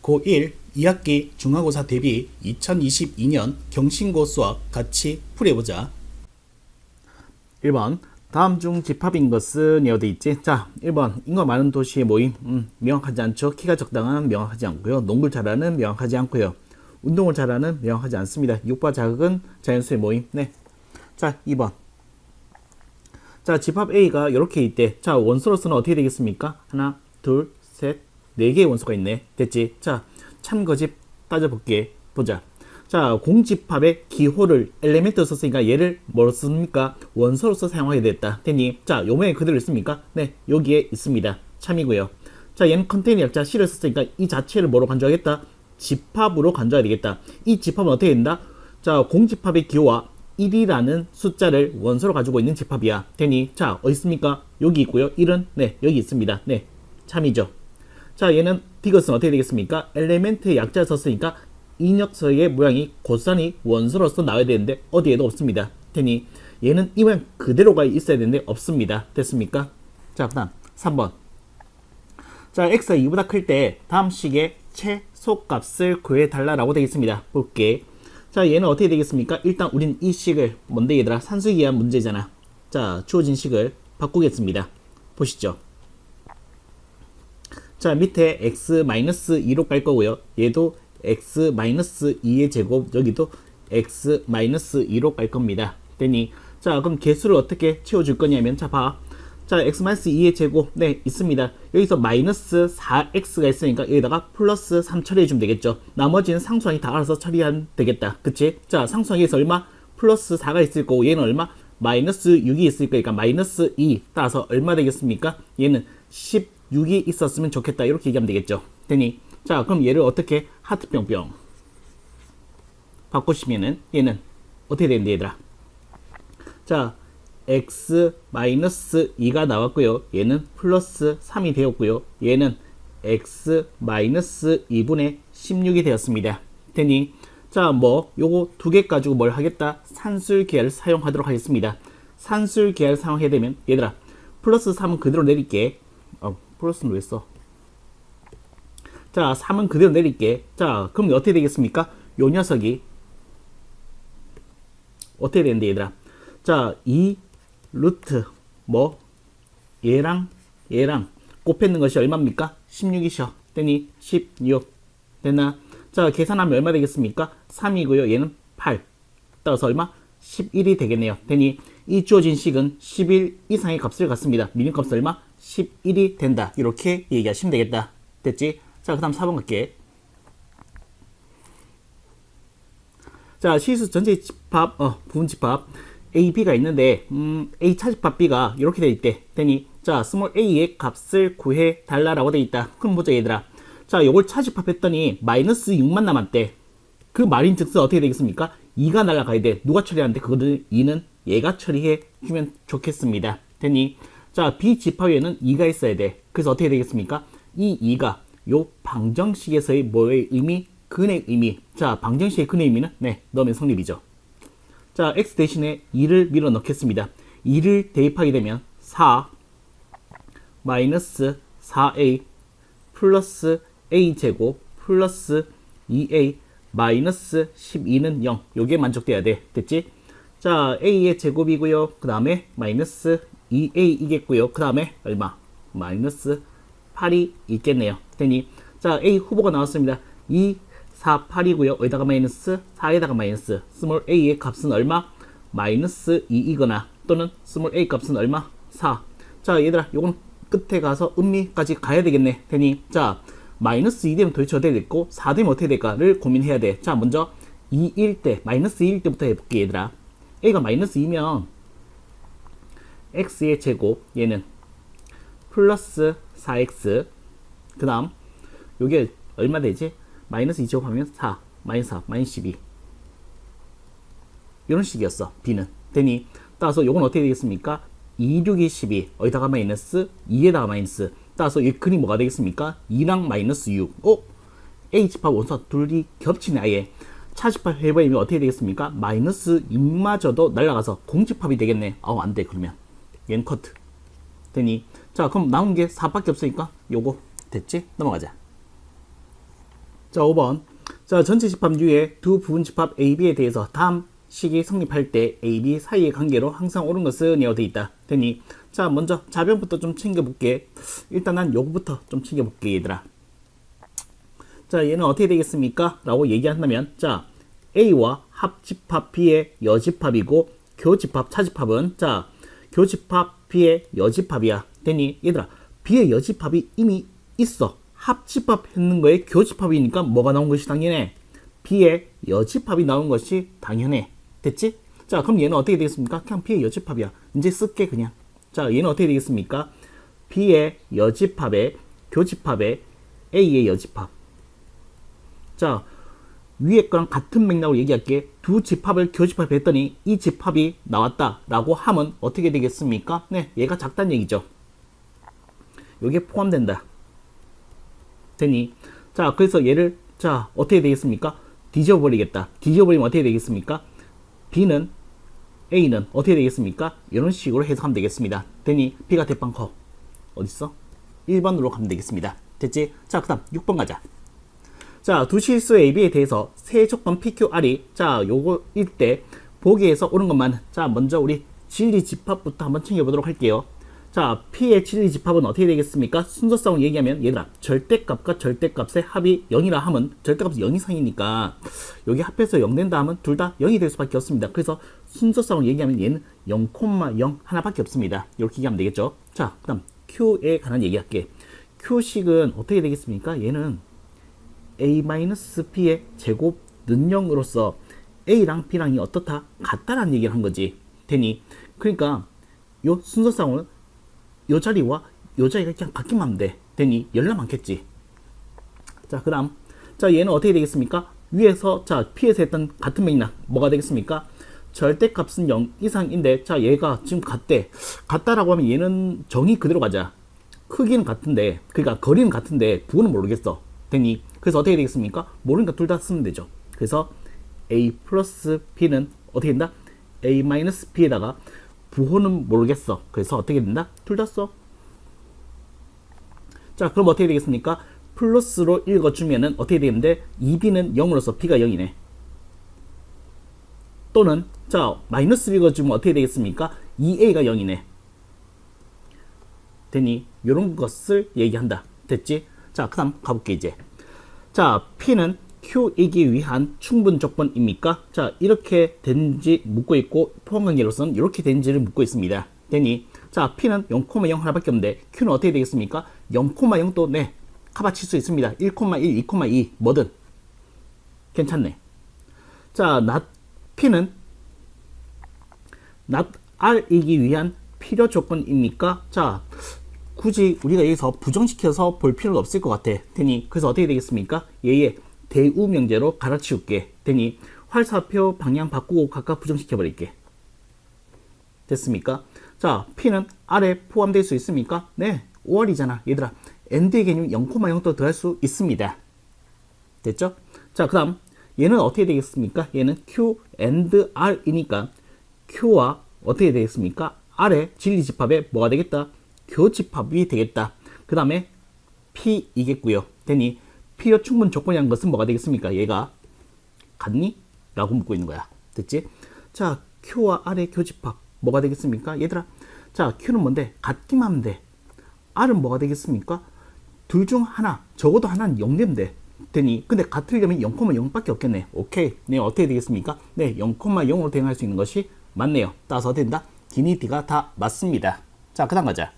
고1 2학기 중간고사 대비 2022년 경신고 수학 같이 풀어보자. 1번 다음 중 집합인 것은 어디 있지? 자, 1번 인구 많은 도시의 모임. 명확하지 않죠. 키가 적당한 명확하지 않고요. 농구를 잘하는 명확하지 않고요. 운동을 잘하는 명확하지 않습니다. 육바 작은 자연수의 모임. 네. 자, 2번. 자, 집합 A가 이렇게 있대. 자, 원소로서는 어떻게 되겠습니까? 하나, 둘, 셋, 네 개의 원소가 있네. 됐지? 자, 참거집 따져볼게. 보자. 자, 공집합의 기호를 엘리멘트 썼으니까 얘를 뭐로 씁니까? 원소로서 사용하게 됐다. 됐니? 자, 요 모양이 그대로 있습니까? 네, 여기에 있습니다. 참이고요. 자, 얘는 컨테이너 약자 C를 썼으니까 이 자체를 뭐로 간주하겠다? 집합으로 간주해야 되겠다. 이 집합은 어떻게 된다? 자, 공집합의 기호와 1이라는 숫자를 원소로 가지고 있는 집합이야. 되니? 자, 어디 있습니까? 여기 있고요. 1은 네, 여기 있습니다. 네, 참이죠. 자, 얘는 디귿은 어떻게 되겠습니까? 엘리멘트의 약자를 썼으니까 이 녀석의 모양이 곧선이 원소로서 나와야 되는데 어디에도 없습니다. 되니? 얘는 이 모양 그대로가 있어야 되는데 없습니다. 됐습니까? 자, 그 다음 3번. 자, x가 2보다 클 때 다음 식의 최소값을 구해달라라고 되겠습니다. 볼게. 자, 얘는 어떻게 되겠습니까? 일단 우린 이 식을 뭔데 얘들아? 산수에 의한 문제잖아. 자, 주어진 식을 바꾸겠습니다. 보시죠. 자, 밑에 x-2로 깔 거고요. 얘도 x-2의 제곱, 여기도 x-2로 깔 겁니다. 되니? 자, 그럼 개수를 어떻게 채워줄 거냐면, 자, 봐. 자, x-2의 제곱, 네, 있습니다. 여기서 마이너스 4x가 있으니까 여기다가 플러스 3 처리해주면 되겠죠. 나머지는 상수항이 다 알아서 처리하면 되겠다. 그치? 자, 상수항에서 얼마? 플러스 4가 있을 거고, 얘는 얼마? 마이너스 6이 있을 거니까 마이너스 2. 따라서 얼마 되겠습니까? 얘는 16이 있었으면 좋겠다. 이렇게 얘기하면 되겠죠. 되니? 자, 그럼 얘를 어떻게 하트 뿅뿅 바꾸시면은 얘는 어떻게 되는데, 얘들아? 자, x-2가 나왔고요. 얘는 플러스 3이 되었고요. 얘는 x-2분의 16이 되었습니다. 되니? 자, 뭐 요거 두 개 가지고 뭘 하겠다? 산술 계열을 사용하도록 하겠습니다. 산술 계열을 사용해야 되면 얘들아, 플러스 3은 그대로 내릴게. 플러스는 왜 써? 자, 3은 그대로 내릴게. 자, 그럼 어떻게 되겠습니까? 요 녀석이 어떻게 되는데, 얘들아? 자, 이 루트 뭐 얘랑 곱했는 것이 얼마입니까? 16이셔. 되니? 16 됐나? 자, 계산하면 얼마 되겠습니까? 3이고요. 얘는 8. 따라서 얼마? 11이 되겠네요. 되니? 이 주어진 식은 11 이상의 값을 갖습니다. 미분값은 얼마? 11이 된다. 이렇게 얘기하시면 되겠다. 됐지? 자, 그 다음 4번 갈게. 자, 실수 전체 집합, 부분 집합 A, B가 있는데, A 차집합 B가 이렇게 돼 있대. 되니? 자, 스몰 a의 값을 구해 달라라고 돼 있다. 그럼 보자, 얘들아. 자, 요걸 차집합했더니 마이너스 6만 남았대. 그 말인 즉슨 어떻게 되겠습니까? 2가 날아가야 돼. 누가 처리하는데 그거를 2는 얘가 처리해 주면 좋겠습니다. 되니? 자, B 집합에는 2가 있어야 돼. 그래서 어떻게 되겠습니까? 이 2가 요 방정식에서의 뭐의 의미? 근의 의미. 자, 방정식의 근의 의미는 네, 넣으면 성립이죠. 자, x 대신에 2를 밀어 넣겠습니다. 2를 대입하게 되면 4 마이너스 4a 플러스 a제곱 플러스 2a 마이너스 12는 0. 요게 만족돼야 돼. 됐지? 자, a의 제곱이고요. 그 다음에 마이너스 2a이겠고요. 그 다음에 얼마? 마이너스 8이 있겠네요. 되니? 자, a 후보가 나왔습니다. 2, 4, 8이고요. 여기다가 마이너스 4에다가 마이너스 스몰 a의 값은 얼마? 마이너스 2이거나 또는 스몰 a 값은 얼마? 4. 자, 얘들아, 요건 끝에 가서 음미까지 가야 되겠네. 되니? 자, 마이너스 2 되면 도대체 어떻게 됐고 4 되면 어떻게 될까를 고민해야 돼. 자, 먼저 2일 때, 마이너스 2일 때부터 해볼게, 얘들아. a가 마이너스 2면 x의 제곱, 얘는 플러스 4x, 그 다음 요게 얼마 되지? 마이너스 2 제곱하면 4, 마이너스 4, 마이너스 12 이런 식이었어, b는. 되니? 따라서 요건 어떻게 되겠습니까? 2, 6이 12, 어디다가 마이너스, 2에다가 마이너스. 따라서 이 근이 뭐가 되겠습니까? 2랑 마이너스 6. A 집합 원소 둘이 겹치네, 아예. 차집합 해버리면 어떻게 되겠습니까? 마이너스 6마저도 날아가서 공집합이 되겠네. 안 돼, 그러면. 얘는 커트. 되니? 자, 그럼 남은 게 4밖에 없으니까 요거 됐지? 넘어가자. 자, 5번. 자, 전체 집합 U의 두 부분 집합 A, B에 대해서 다음 식이 성립할 때 A, B 사이의 관계로 항상 옳은 것은 되어 있다. 되니, 자, 먼저 자변부터 좀 챙겨볼게. 일단 난 요거부터 좀 챙겨볼게, 얘들아. 자, 얘는 어떻게 되겠습니까? 라고 얘기한다면, 자, A와 합집합 B의 여집합이고, 교집합, 차집합은, 자, 교집합 B의 여집합이야. 되니, 얘들아, B의 여집합이 이미 있어. 합집합 했는 거에 교집합이니까 뭐가 나온 것이 당연해? B의 여집합이 나온 것이 당연해. 됐지? 자, 그럼 얘는 어떻게 되겠습니까? 그냥 B의 여집합이야. 이제 쓸게, 그냥. 자, 얘는 어떻게 되겠습니까? B의 여집합에 교집합에 A의 여집합. 자, 위에 거랑 같은 맥락으로 얘기할게. 두 집합을 교집합했더니 이 집합이 나왔다 라고 하면 어떻게 되겠습니까? 네, 얘가 작다는 얘기죠. 여기에 포함된다. 되니, 자, 그래서 얘를, 자, 어떻게 되겠습니까? 뒤져버리겠다. 뒤져버리면 어떻게 되겠습니까? B는, A는 어떻게 되겠습니까? 이런 식으로 해석하면 되겠습니다. 되니, B가 대빵 커. 어딨어? 1번으로 가면 되겠습니다. 됐지? 자, 그 다음 6번 가자. 자, 두 실수 A, B에 대해서 세 조건 PQR이, 자, 요거일 때 보기에서 옳은 것만, 자, 먼저 우리 진리 집합부터 한번 챙겨보도록 할게요. 자, P의 진리 집합은 어떻게 되겠습니까? 순서상으로 얘기하면, 얘들아, 절대값과 절대값의 합이 0이라 하면, 절대값이 0 이상이니까, 여기 합해서 0 된다 하면 둘 다 0이 될 수밖에 없습니다. 그래서 순서상으로 얘기하면 얘는 0,0 하나밖에 없습니다. 이렇게 얘기하면 되겠죠? 자, 그 다음, Q에 관한 얘기할게. Q식은 어떻게 되겠습니까? 얘는 A-B의 제곱 는영으로서 A랑 B랑이 어떻다? 같다라는 얘기를 한 거지. 되니, 그러니까, 요 순서상으로는 요 자리와 요 자리가 그냥 바뀌면 하면 돼. 되니 열나 많겠지. 자, 그 다음, 자, 얘는 어떻게 되겠습니까? 위에서, 자, P에서 했던 같은 맥락 뭐가 되겠습니까? 절대값은 0 이상인데, 자, 얘가 지금 같다라고 하면 얘는 정의 그대로 가자. 크기는 같은데, 그러니까 거리는 같은데 부호는 모르겠어. 되니, 그래서 어떻게 되겠습니까? 모르니까 둘 다 쓰면 되죠. 그래서 A 플러스 B는 어떻게 된다? A 마이너스 B에다가 부호는 모르겠어. 그래서 어떻게 된다? 둘 다 써. 자, 그럼 어떻게 되겠습니까? 플러스로 읽어주면은 어떻게 되는데 2B는 0으로서 B가 0이네. 또는, 자, 마이너스로 읽어주면 어떻게 되겠습니까? 2A가 0이네. 되니, 요런 것을 얘기한다. 됐지? 자, 그 다음 가볼게, 이제. 자, P는 Q이기 위한 충분 조건입니까? 자, 이렇게 된지 묻고 있고, 포함관계로서는 이렇게 된지를 묻고 있습니다. 되니, 자, P는 0,0 하나밖에 없는데, Q는 어떻게 되겠습니까? 0,0도, 네, 커버칠 수 있습니다. 1,1, 2,2, 뭐든. 괜찮네. 자, P는 R이기 위한 필요 조건입니까? 자, 굳이 우리가 여기서 부정시켜서 볼 필요가 없을 것 같아. 되니, 그래서 어떻게 되겠습니까? 얘의 대우 명제로 갈아치울게. 되니, 활사표 방향 바꾸고 각각 부정시켜 버릴게. 됐습니까? 자, P는 R에 포함될 수 있습니까? 네, 5R이잖아. 얘들아, AND의 개념 0,0도 더할 수 있습니다. 됐죠? 자, 그 다음, 얘는 어떻게 되겠습니까? 얘는 Q and R이니까 Q와 어떻게 되겠습니까? R의 진리집합에 뭐가 되겠다? 교집합이 되겠다. 그 다음에 P이겠고요. 되니 필요 충분 조건이라는 것은 뭐가 되겠습니까? 얘가 같니? 라고 묻고 있는 거야. 됐지? 자, Q와 R의 교집합 뭐가 되겠습니까? 얘들아, 자, Q는 뭔데? 같기만 하면 돼. R은 뭐가 되겠습니까? 둘 중 하나, 적어도 하나는 0 되면 돼. 되니, 근데 같으려면 0,0밖에 없겠네. 오케이. 네, 어떻게 되겠습니까? 네, 0,0으로 대응할 수 있는 것이 맞네요. 따라서 어떻게 된다? D니 D가 다 맞습니다. 자, 그 다음 가자.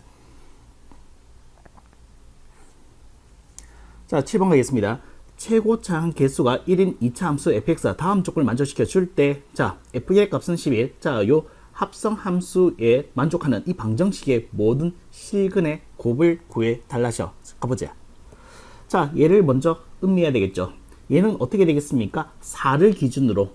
자, 7번 가겠습니다. 최고차항 개수가 1인 2차 함수 fx가 다음 조건을 만족시켜 줄 때, 자, f의 값은 11. 자, 요 합성 함수에 만족하는 이 방정식의 모든 실근의 곱을 구해 달라셔. 가보자. 자, 얘를 먼저 음미해야 되겠죠. 얘는 어떻게 되겠습니까? 4를 기준으로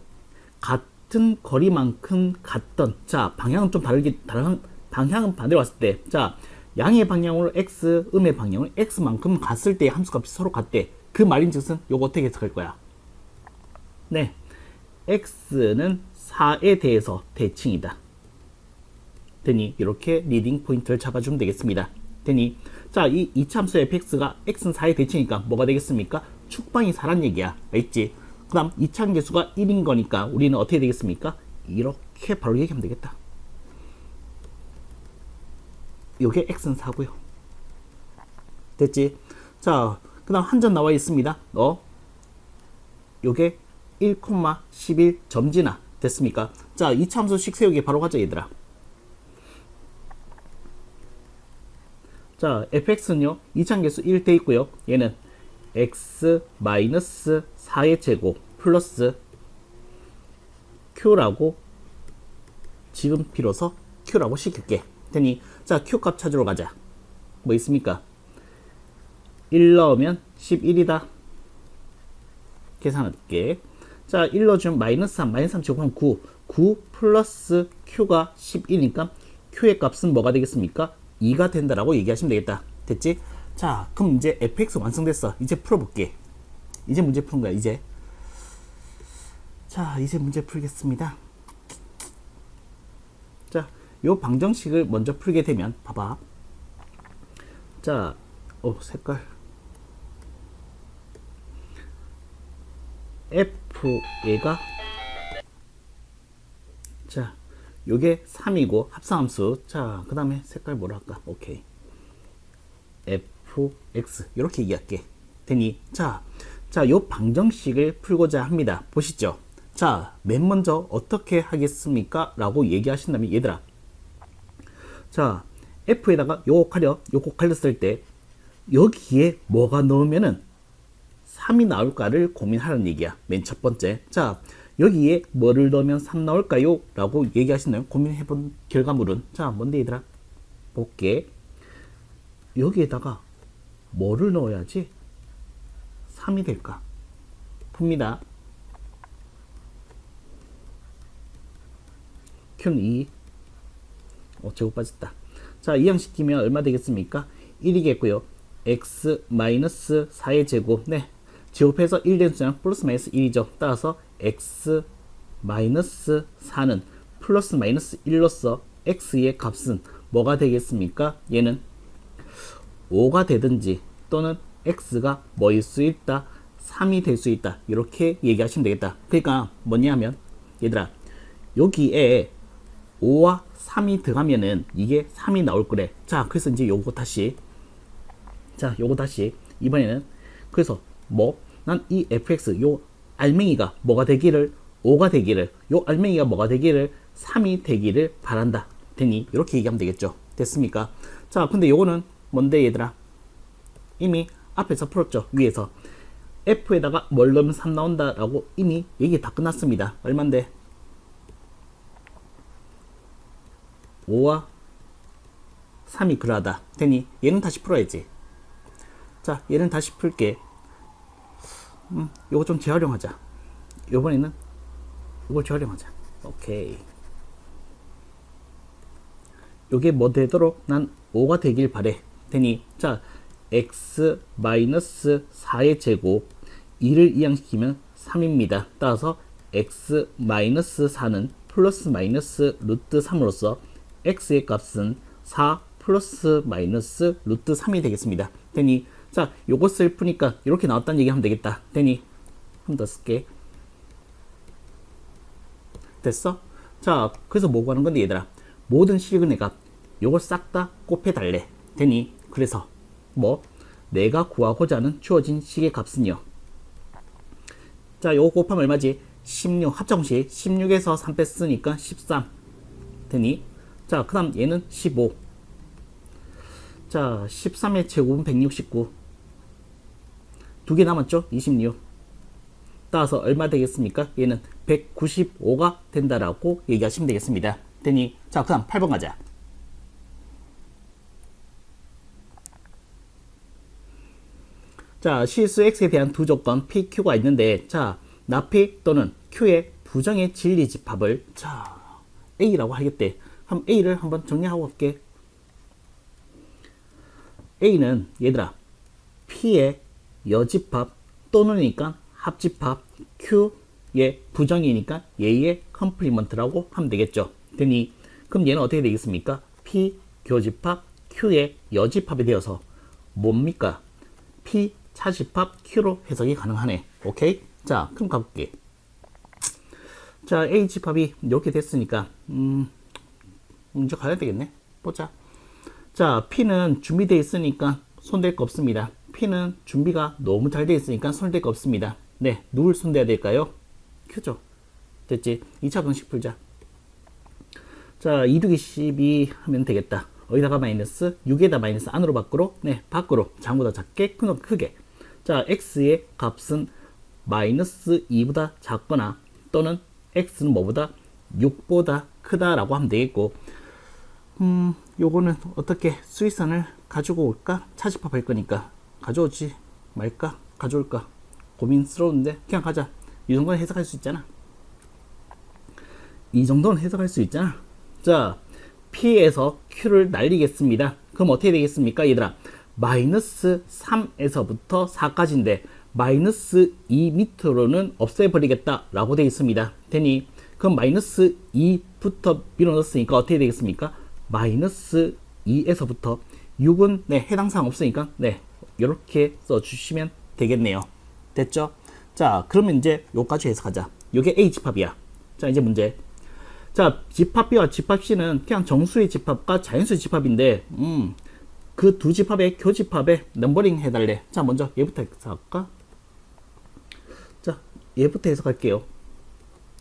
같은 거리만큼 갔던, 자, 방향은 좀 방향은 반대로 왔을 때, 자, 양의 방향으로 x, 음의 방향으로 x만큼 갔을 때 함수값이 서로 같대. 그 말인즉슨 요거 어떻게 해석할 거야? 네, x는 4에 대해서 대칭이다. 되니 이렇게 리딩 포인트를 잡아주면 되겠습니다. 되니, 자, 이 이차 함수 fx가 x는 4에 대칭이니까 뭐가 되겠습니까? 축방이 4란 얘기야. 알겠지? 그 다음 이차계수가 1인 거니까 우리는 어떻게 되겠습니까? 이렇게 바로 얘기하면 되겠다. 요게 x는 4고요. 됐지? 자, 그 다음 한 점 나와 있습니다. 요게 1,11 점지나 됐습니까? 자, 이차함수식 세우기 바로 가자 얘들아. 자, fx는요, 이차함계수 1 돼 있고요. 얘는 x 마이너스 4의 제곱 플러스 q라고 지금 비로소 q라고 시킬게. 되니, 자, q 값 찾으러 가자. 뭐 있습니까? 1 넣으면 11이다. 계산할게. 자, 1 넣어주면 마이너스 3, 마이너스 3 제곱하면 9. 9 플러스 q가 11이니까 q의 값은 뭐가 되겠습니까? 2가 된다라고 얘기하시면 되겠다. 됐지? 자, 그럼 이제 fx 완성됐어. 이제 풀어볼게. 이제 문제 푸는 거야, 이제. 자, 이제 문제 풀겠습니다. 자, 요 방정식을 먼저 풀게 되면, 봐봐. 자, 색깔. f가, 자, 요게 3이고, 합성함수. 자, 그 다음에 색깔 뭐라 할까? 오케이. fx. 이렇게 얘기할게. 되니, 자, 요 방정식을 풀고자 합니다. 보시죠. 자, 맨 먼저 어떻게 하겠습니까? 라고 얘기하신다면, 얘들아. 자, f에다가 요거 괄렸을 때, 여기에 뭐가 넣으면은 3이 나올까를 고민하라는 얘기야. 맨 첫 번째. 자, 여기에 뭐를 넣으면 3 나올까요? 라고 얘기하시나요? 고민해본 결과물은. 자, 뭔데 얘들아? 볼게. 여기에다가 뭐를 넣어야지 3이 될까? 풉니다. q는 2. 제곱 빠졌다. 자, 이항시키면 얼마 되겠습니까? 1이겠고요. x 마이너스 4의 제곱. 네. 제곱해서 1 된 숫자는 플러스 마이너스 1이죠. 따라서 x 마이너스 4는 플러스 마이너스 1로서 x의 값은 뭐가 되겠습니까? 얘는 5가 되든지 또는 x가 뭐일 수 있다? 3이 될 수 있다. 이렇게 얘기하시면 되겠다. 그러니까 뭐냐 하면 얘들아, 여기에 5와 3이 들어가면은 이게 3이 나올 거래. 자, 그래서 이제 요거 다시, 자, 요거 다시 이번에는 그래서 난 이 fx 요 알맹이가 뭐가 되기를, 5가 되기를, 요 알맹이가 뭐가 되기를 3이 되기를 바란다. 되니 이렇게 얘기하면 되겠죠. 됐습니까? 자, 근데 요거는 뭔데 얘들아? 이미 앞에서 풀었죠. 위에서 f에다가 뭘 넣으면 3 나온다 라고 이미 얘기 다 끝났습니다. 얼만데? 5와 3이 그러하다. 되니 얘는 다시 풀어야지. 자, 얘는 다시 풀게. 요거 좀 재활용하자. 요번에는 이걸 재활용하자. 오케이. 요게 뭐 되도록 난 5가 되길 바래. 되니, 자, x 마이너스 4의 제곱 2를 이항시키면 3입니다. 따라서 x 마이너스 4는 플러스 마이너스 루트 3으로서 x의 값은 4 플러스 마이너스 루트 3이 되겠습니다. 되니, 자, 요것을 푸니까 이렇게 나왔다는 얘기 하면 되겠다. 되니, 한 번 더 쓸게. 됐어? 자, 그래서 뭐 구하는 건데 얘들아, 모든 실근의 값 요걸 싹 다 곱해달래. 되니, 그래서 내가 구하고자 하는 주어진 식의 값은요, 자, 요거 곱하면 얼마지? 16, 합정식 16에서 3 뺐으니까 13 되니, 자, 그 다음 얘는 15. 자, 13의 제곱은 169. 두 개 남았죠? 26. 따라서 얼마 되겠습니까? 얘는 195가 된다라고 얘기하시면 되겠습니다. 되니, 자, 그 다음 8번 가자. 자, 실수 x에 대한 두 조건 p, q가 있는데, 자, 나피 또는 q의 부정의 진리 집합을, 자, a라고 하겠대. 그럼 a를 한번 정리하고 갈게. a는 얘들아, p의 여집합 또는이니까 합집합, q의 부정이니까 얘의 컴플리먼트라고 하면 되겠죠. 되니, 그럼 얘는 어떻게 되겠습니까? p 교집합 q의 여집합이 되어서 뭡니까? p 차집합 Q로 해석이 가능하네. 오케이? 자, 그럼 가볼게. 자, A 집합이 이렇게 됐으니까 이제 가야 되겠네. 보자. 자, P는 준비되어 있으니까 손댈 거 없습니다. P는 준비가 너무 잘 되어 있으니까 손댈 거 없습니다. 네, 누굴 손대야 될까요? Q죠. 됐지? 2차 방식 풀자. 자, 2 더하기 12 하면 되겠다. 어디다가 마이너스, 6에다 마이너스 안으로 밖으로, 네, 밖으로, 장보다 작게, 크게. 자, x의 값은 마이너스 2보다 작거나 또는 x는 뭐보다 6보다 크다라고 하면 되겠고, 요거는 어떻게 수위선을 가지고 올까? 차집합할 거니까 가져오지 말까? 가져올까? 고민스러운데 그냥 가자. 이 정도는 해석할 수 있잖아. 이 정도는 해석할 수 있잖아. 자, P에서 Q를 날리겠습니다. 그럼 어떻게 되겠습니까, 얘들아? 마이너스 3에서부터 4까지인데 마이너스 2 밑으로는 없애버리겠다 라고 되어 있습니다. 되니 그럼 마이너스 2부터 밀어넣었으니까 어떻게 되겠습니까? 마이너스 2에서부터 6은 네, 해당사항 없으니까 네, 이렇게 써주시면 되겠네요. 됐죠? 자, 그러면 이제 요까지 해석하자. 요게 A 집합이야. 자, 이제 문제. 자, 집합 B와 집합 C는 그냥 정수의 집합과 자연수의 집합인데 그 두 집합의 교집합에 넘버링 해달래. 자, 먼저 얘부터 해석할까? 자, 얘부터 해석할게요.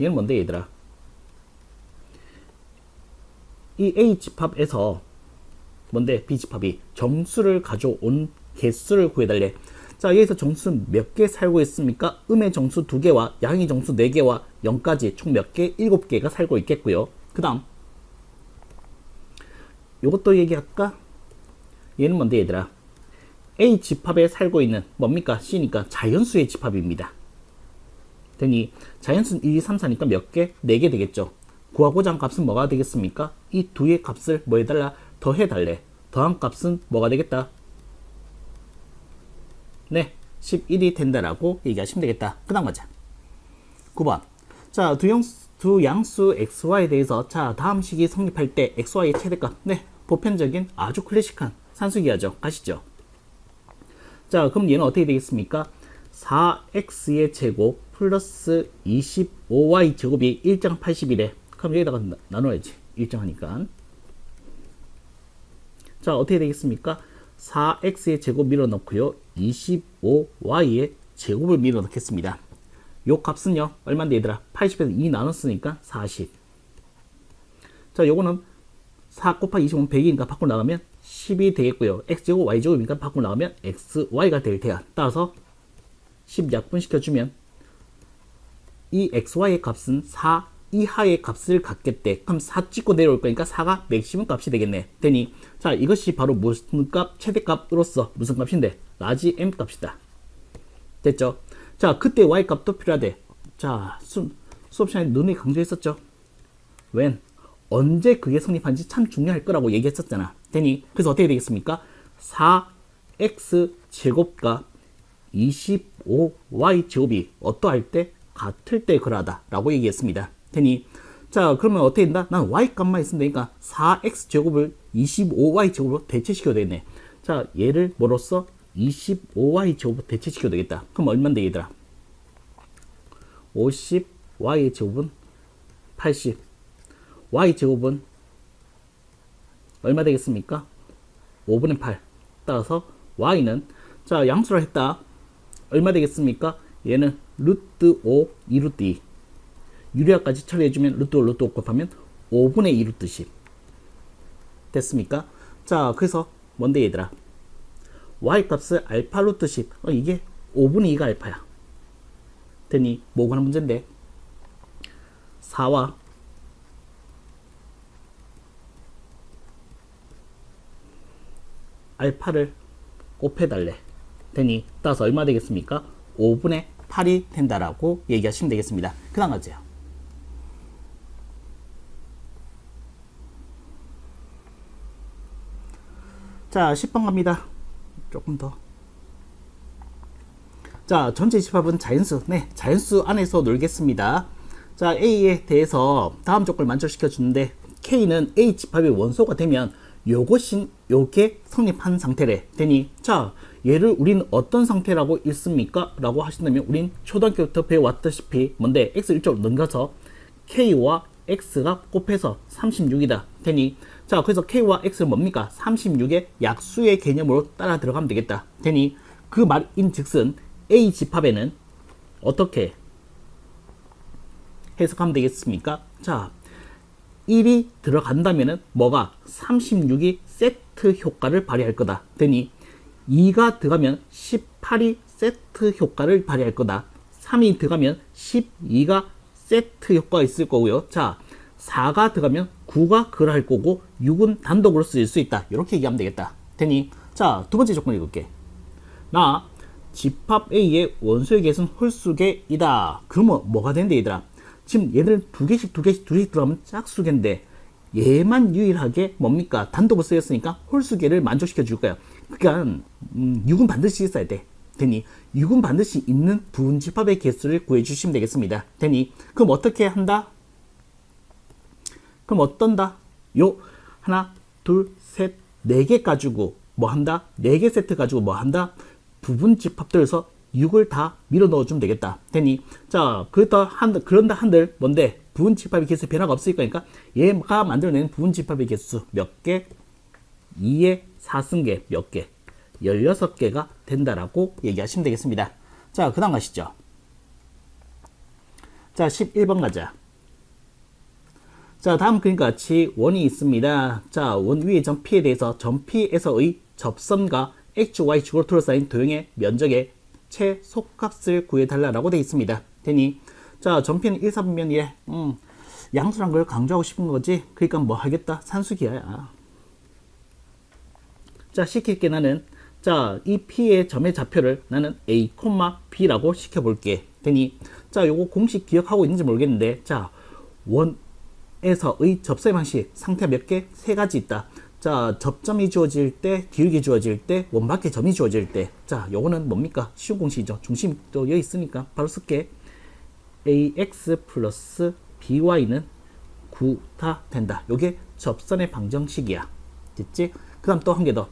얘는 뭔데, 얘들아? 이 A 집합에서 뭔데, B 집합이 정수를 가져온 개수를 구해달래. 자, 여기서 정수는 몇 개 살고 있습니까? 음의 정수 2개와 양의 정수 4개와 0까지 총 몇 개? 7개가 살고 있겠고요. 그 다음 요것도 얘기할까? 얘는 뭔데, 얘들아? A 집합에 살고 있는 뭡니까? C니까 자연수의 집합입니다. 되니 자연수는 1, 2, 3, 4니까 몇 개? 4개 되겠죠. 구하고자 한 값은 뭐가 되겠습니까? 이 두 개의 값을 뭐 해달라? 더해달래. 더한 값은 뭐가 되겠다? 네, 11이 된다라고 얘기하시면 되겠다. 그 다음 가자. 9번. 자, 두 양수 xy에 대해서 자, 다음 식이 성립할 때 xy의 최대값. 네, 보편적인 아주 클래식한 산수기하죠. 가시죠. 자, 그럼 얘는 어떻게 되겠습니까? 4x의 제곱 플러스 25y 제곱이 1장 80이래. 그럼 여기다가 나눠야지. 1장 하니까. 자, 어떻게 되겠습니까? 4x의 제곱 밀어넣고요. 25y의 제곱을 밀어넣겠습니다. 요 값은요, 얼마인데, 얘들아? 80에서 2 나눴으니까 40. 자, 요거는 4 곱하기 25는 100이니까 밖으로 나가면 10이 되겠고요. x제곱, y제곱이니까 밖으로 나가면 xy가 될 테야. 따라서 10 약분시켜주면 이 xy의 값은 4 이하의 값을 갖겠대. 그럼 4 찍고 내려올 거니까 4가 맥시멈 값이 되겠네. 되니 자, 이것이 바로 무슨 값? 최대값으로서 무슨 값인데? 라지 m 값이다. 됐죠? 자, 그때 y 값도 필요하대. 자, 수업 시간에 눈이 강조했었죠. when 언제 그게 성립한지 참 중요할 거라고 얘기했었잖아. 되니 그래서 어떻게 되겠습니까? 4x 제곱과 25y 제곱이 어떠할 때? 같을 때 그러하다 라고 얘기했습니다. 되니 자, 그러면 어떻게 된다? 난 y 값만 있으면 되니까 4x 제곱을 25y 제곱으로 대체시켜야 되겠네. 자, 얘를 뭐로써 25y 제곱으로 대체시켜야 되겠다. 그럼 얼마인데, 얘들아? 50y의 제곱은 80. y 제곱은 얼마 되겠습니까? 5분의 8. 따라서 y는 자, 양수를 했다. 얼마 되겠습니까? 얘는 루트 5, 2루트 2. 유리화까지 처리해주면 루트 5, 루트 5 곱하면 5분의 2 루트 10. 됐습니까? 자, 그래서 뭔데, 얘들아? y 값을 알파 루트 10. 이게 5분의 2가 알파야. 되니 뭐 구하는 문제인데 4와 알파를 곱해달래. 되니 따라서 얼마 되겠습니까? 5분의 8이 된다라고 얘기하시면 되겠습니다. 그 다음 가죠. 자, 10번 갑니다. 조금 더. 자, 전체 집합은 자연수. 네, 자연수 안에서 놀겠습니다. 자, A에 대해서 다음 조건을 만족시켜 주는데 K는 A 집합의 원소가 되면 요게 성립한 상태래. 되니 자, 얘를 우린 어떤 상태라고 읽습니까? 라고 하신다면 우린 초등학교부터 배워왔다시피 뭔데 x 1쪽으로 넘겨서 k와 x가 곱해서 36이다 되니 자 그래서 k와 x는 뭡니까? 36의 약수의 개념으로 따라 들어가면 되겠다 되니 그 말인즉슨 A 집합에는 어떻게 해석하면 되겠습니까? 자 1이 들어간다면은 뭐가 36이 세트 효과를 발휘할 거다 되니 2가 들어가면 18이 세트 효과를 발휘할 거다 3이 들어가면 12가 세트 효과가 있을 거고요 자 4가 들어가면 9가 그럴 거고 6은 단독으로 쓰일 수 있다 이렇게 얘기하면 되겠다 되니 자 두번째 조건 읽을게 나 집합 A의 원소의 개수는 홀수개이다 그러면 뭐가 되는데 얘들아 지금 얘들은 두 개씩 들어가면 짝수개인데 얘만 유일하게 뭡니까? 단독으로 쓰였으니까 홀수개를 만족시켜 줄 거야. 그러니까 6은 반드시 있어야 돼. 되니 6은 반드시 있는 부분집합의 개수를 구해 주시면 되겠습니다. 되니 그럼 어떻게 한다? 그럼 어떤다? 요 하나, 둘, 셋, 네 개 가지고 뭐 한다? 4개 세트 가지고 뭐 한다? 부분집합들에서 6을 다 밀어 넣어주면 되겠다. 되니 자 그런다 한들 뭔데 부분집합의 개수 변화가 없을 거니까 얘가 만들어낸 부분집합의 개수 몇 개? 2의 4승계 몇 개? 16개가 된다라고 얘기하시면 되겠습니다. 자 그 다음 가시죠. 자 11번 가자. 자 다음 그림과 같이 원이 있습니다. 자 원 위의 점 P에 대해서 점 P에서의 접선과 X, Y 축으로 둘러싸인 도형의 면적의 최소값을 구해달라고 되어 있습니다. 되니 자 점피는 1, 4분면이래 양수란 걸 강조하고 싶은 거지. 그러니까 뭐 하겠다 산수기하야. 자 시킬게 나는 자 이 P의 점의 좌표를 나는 A, B라고 시켜볼게. 되니 자 요거 공식 기억하고 있는지 모르겠는데 자 원에서의 접선의 방식 상태가 몇 개? 3가지 있다. 자 접점이 주어질 때 기울기 주어질 때 원밖에 점이 주어질 때 자 요거는 뭡니까 쉬운 공식이죠. 중심이 또 여기 있으니까 바로 쓸게. ax 플러스 by는 9다 된다. 요게 접선의 방정식이야. 됐지? 그 다음 또 한 개 더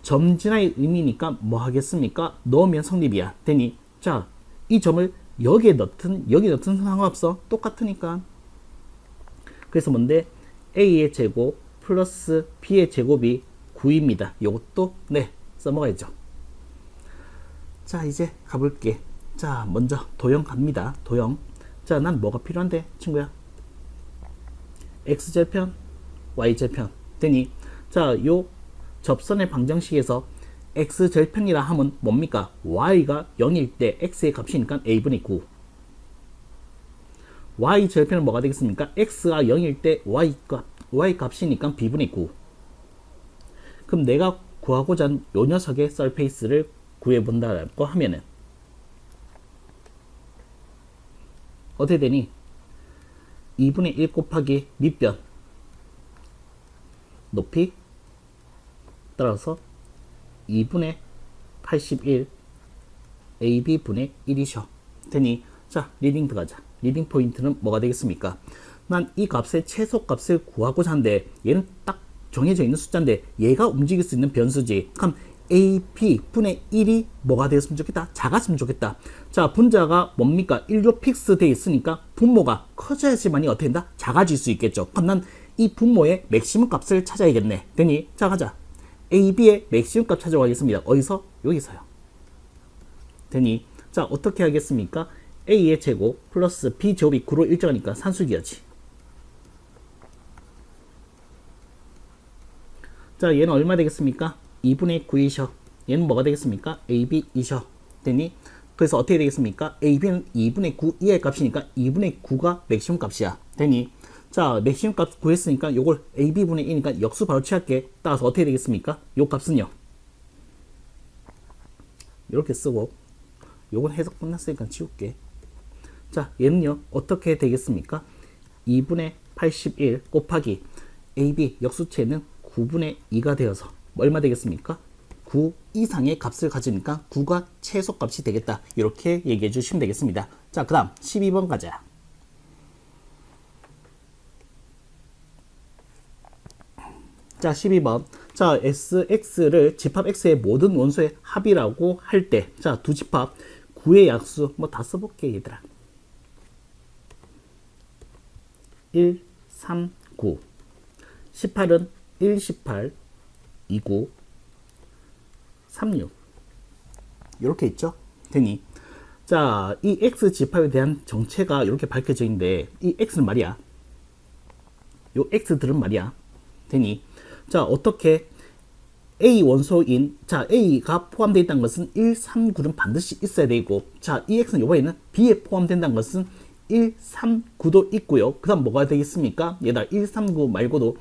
점진화의 의미니까 뭐 하겠습니까? 넣으면 성립이야. 되니 자 이 점을 여기에 넣든 여기 넣든 상관없어. 똑같으니까. 그래서 뭔데 a의 제곱 플러스 b의 제곱이 9입니다. 요것도 네 써먹어야죠. 자 이제 가볼게. 자 먼저 도형 갑니다. 도형. 자 난 뭐가 필요한데 친구야? x절편 y절편 되니 자 요 접선의 방정식에서 x절편이라 하면 뭡니까? y가 0일 때 x의 값이니까 a분의 9 y절편은 뭐가 되겠습니까? x가 0일 때 y 값이니까 b분의 9 그럼 내가 구하고자 하는 요 녀석의 서페이스를 구해본다고 하면은 어떻게 되니? 2분의 1 곱하기 밑변 높이 따라서 2분의 81 AB분의 1이셔 되니 자 리딩 들어가자. 리딩 포인트는 뭐가 되겠습니까? 난 이 값의 최소값을 구하고자 하는데 얘는 딱 정해져 있는 숫자인데 얘가 움직일 수 있는 변수지. 그럼 AB 분의 1이 뭐가 되었으면 좋겠다? 작았으면 좋겠다. 자 분자가 뭡니까? 1로 픽스 되어 있으니까 분모가 커져야지만이 어떻게 된다? 작아질 수 있겠죠. 그럼 난 이 분모의 맥시멈 값을 찾아야겠네. 되니 자 가자. AB의 맥시멈 값 찾아가겠습니다. 어디서? 여기서요. 되니 자 어떻게 하겠습니까? A의 제곱 플러스 B 제곱이 9로 일정하니까 산수기하지. 자 얘는 얼마 되겠습니까? 2분의 9이셔. 얘는 뭐가 되겠습니까? AB2셔. 되니 그래서 어떻게 되겠습니까? AB는 2분의 9 이하의 값이니까 2분의 9가 맥시멈 값이야. 되니 자 맥시멈 값 구했으니까 요걸 AB분의 1이니까 역수 바로 취할게. 따라서 어떻게 되겠습니까? 요 값은요 이렇게 쓰고 요건 해석 끝났으니까 지울게. 자 얘는요 어떻게 되겠습니까? 2분의 81 곱하기 AB 역수체는 9분의 2가 되어서 얼마 되겠습니까? 9 이상의 값을 가지니까 9가 최소값이 되겠다. 이렇게 얘기해 주시면 되겠습니다. 자 그 다음 12번 가자. 자 12번 자, SX를 집합 X의 모든 원소의 합이라고 할 때, 자, 두 집합 9의 약수 뭐 다 써볼게 얘들아. 1, 3, 9. 18은 1, 18, 2, 9, 3, 6. 이렇게 있죠? 되니. 자, 이 X 집합에 대한 정체가 이렇게 밝혀져 있는데, 이 X는 말이야. 요 X들은 말이야. 되니. 자, 어떻게 A 원소인, 자, A가 포함되어 있다는 것은 1, 3, 9는 반드시 있어야 되고, 자, 이 X는 이번에는 B에 포함된다는 것은 1, 3, 9도 있고요. 그 다음 뭐가 되겠습니까? 얘들아, 1, 3, 9 말고도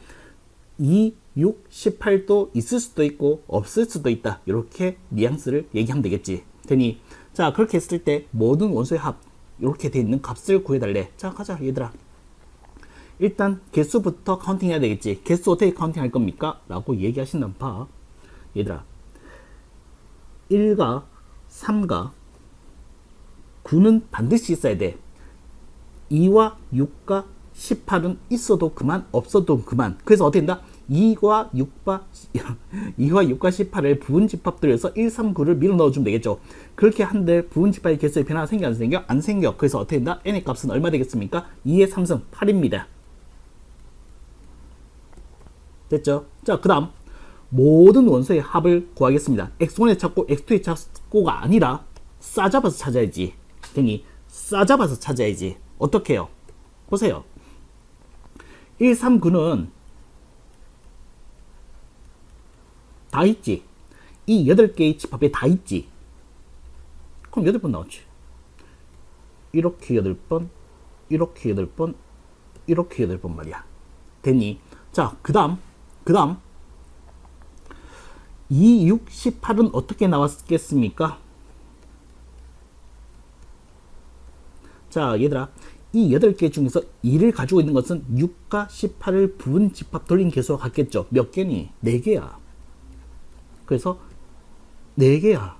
2, 6, 18도 있을 수도 있고, 없을 수도 있다. 이렇게 뉘앙스를 얘기하면 되겠지. 되니, 자, 그렇게 했을 때 모든 원소의 합, 이렇게 돼 있는 값을 구해달래. 자, 가자, 얘들아. 일단 개수부터 카운팅 해야 되겠지. 개수 어떻게 카운팅 할 겁니까? 라고 얘기하신다면 봐. 얘들아, 1과 3과 9는 반드시 있어야 돼. 2와 6과 18은 있어도 그만, 없어도 그만. 그래서 어떻게 된다? 2와 6과 18을 부분 집합들에서 1, 3, 9를 밀어 넣어주면 되겠죠. 그렇게 한들 부분 집합의 개수의 변화가 생겨 안 생겨? 안 생겨. 그래서 어떻게 된다? n의 값은 얼마 되겠습니까? 2의 3승 8입니다. 됐죠? 자, 그 다음 모든 원소의 합을 구하겠습니다. x1에 찾고 x2에 찾고가 아니라 싸잡아서 찾아야지. 괜히 싸잡아서 찾아야지. 어떻게 해요? 보세요. 1, 3, 9는 다 있지. 이 8개의 집합에 다 있지. 그럼 8번 나오지. 이렇게 8번, 이렇게 8번, 이렇게 8번 말이야. 됐니? 자, 그 다음 2, 6, 18은 어떻게 나왔겠습니까? 자, 얘들아, 이 8개 중에서 2를 가지고 있는 것은 6과 18을 부분 집합 돌린 개수와 같겠죠. 몇 개니? 4개야. 그래서 4개야.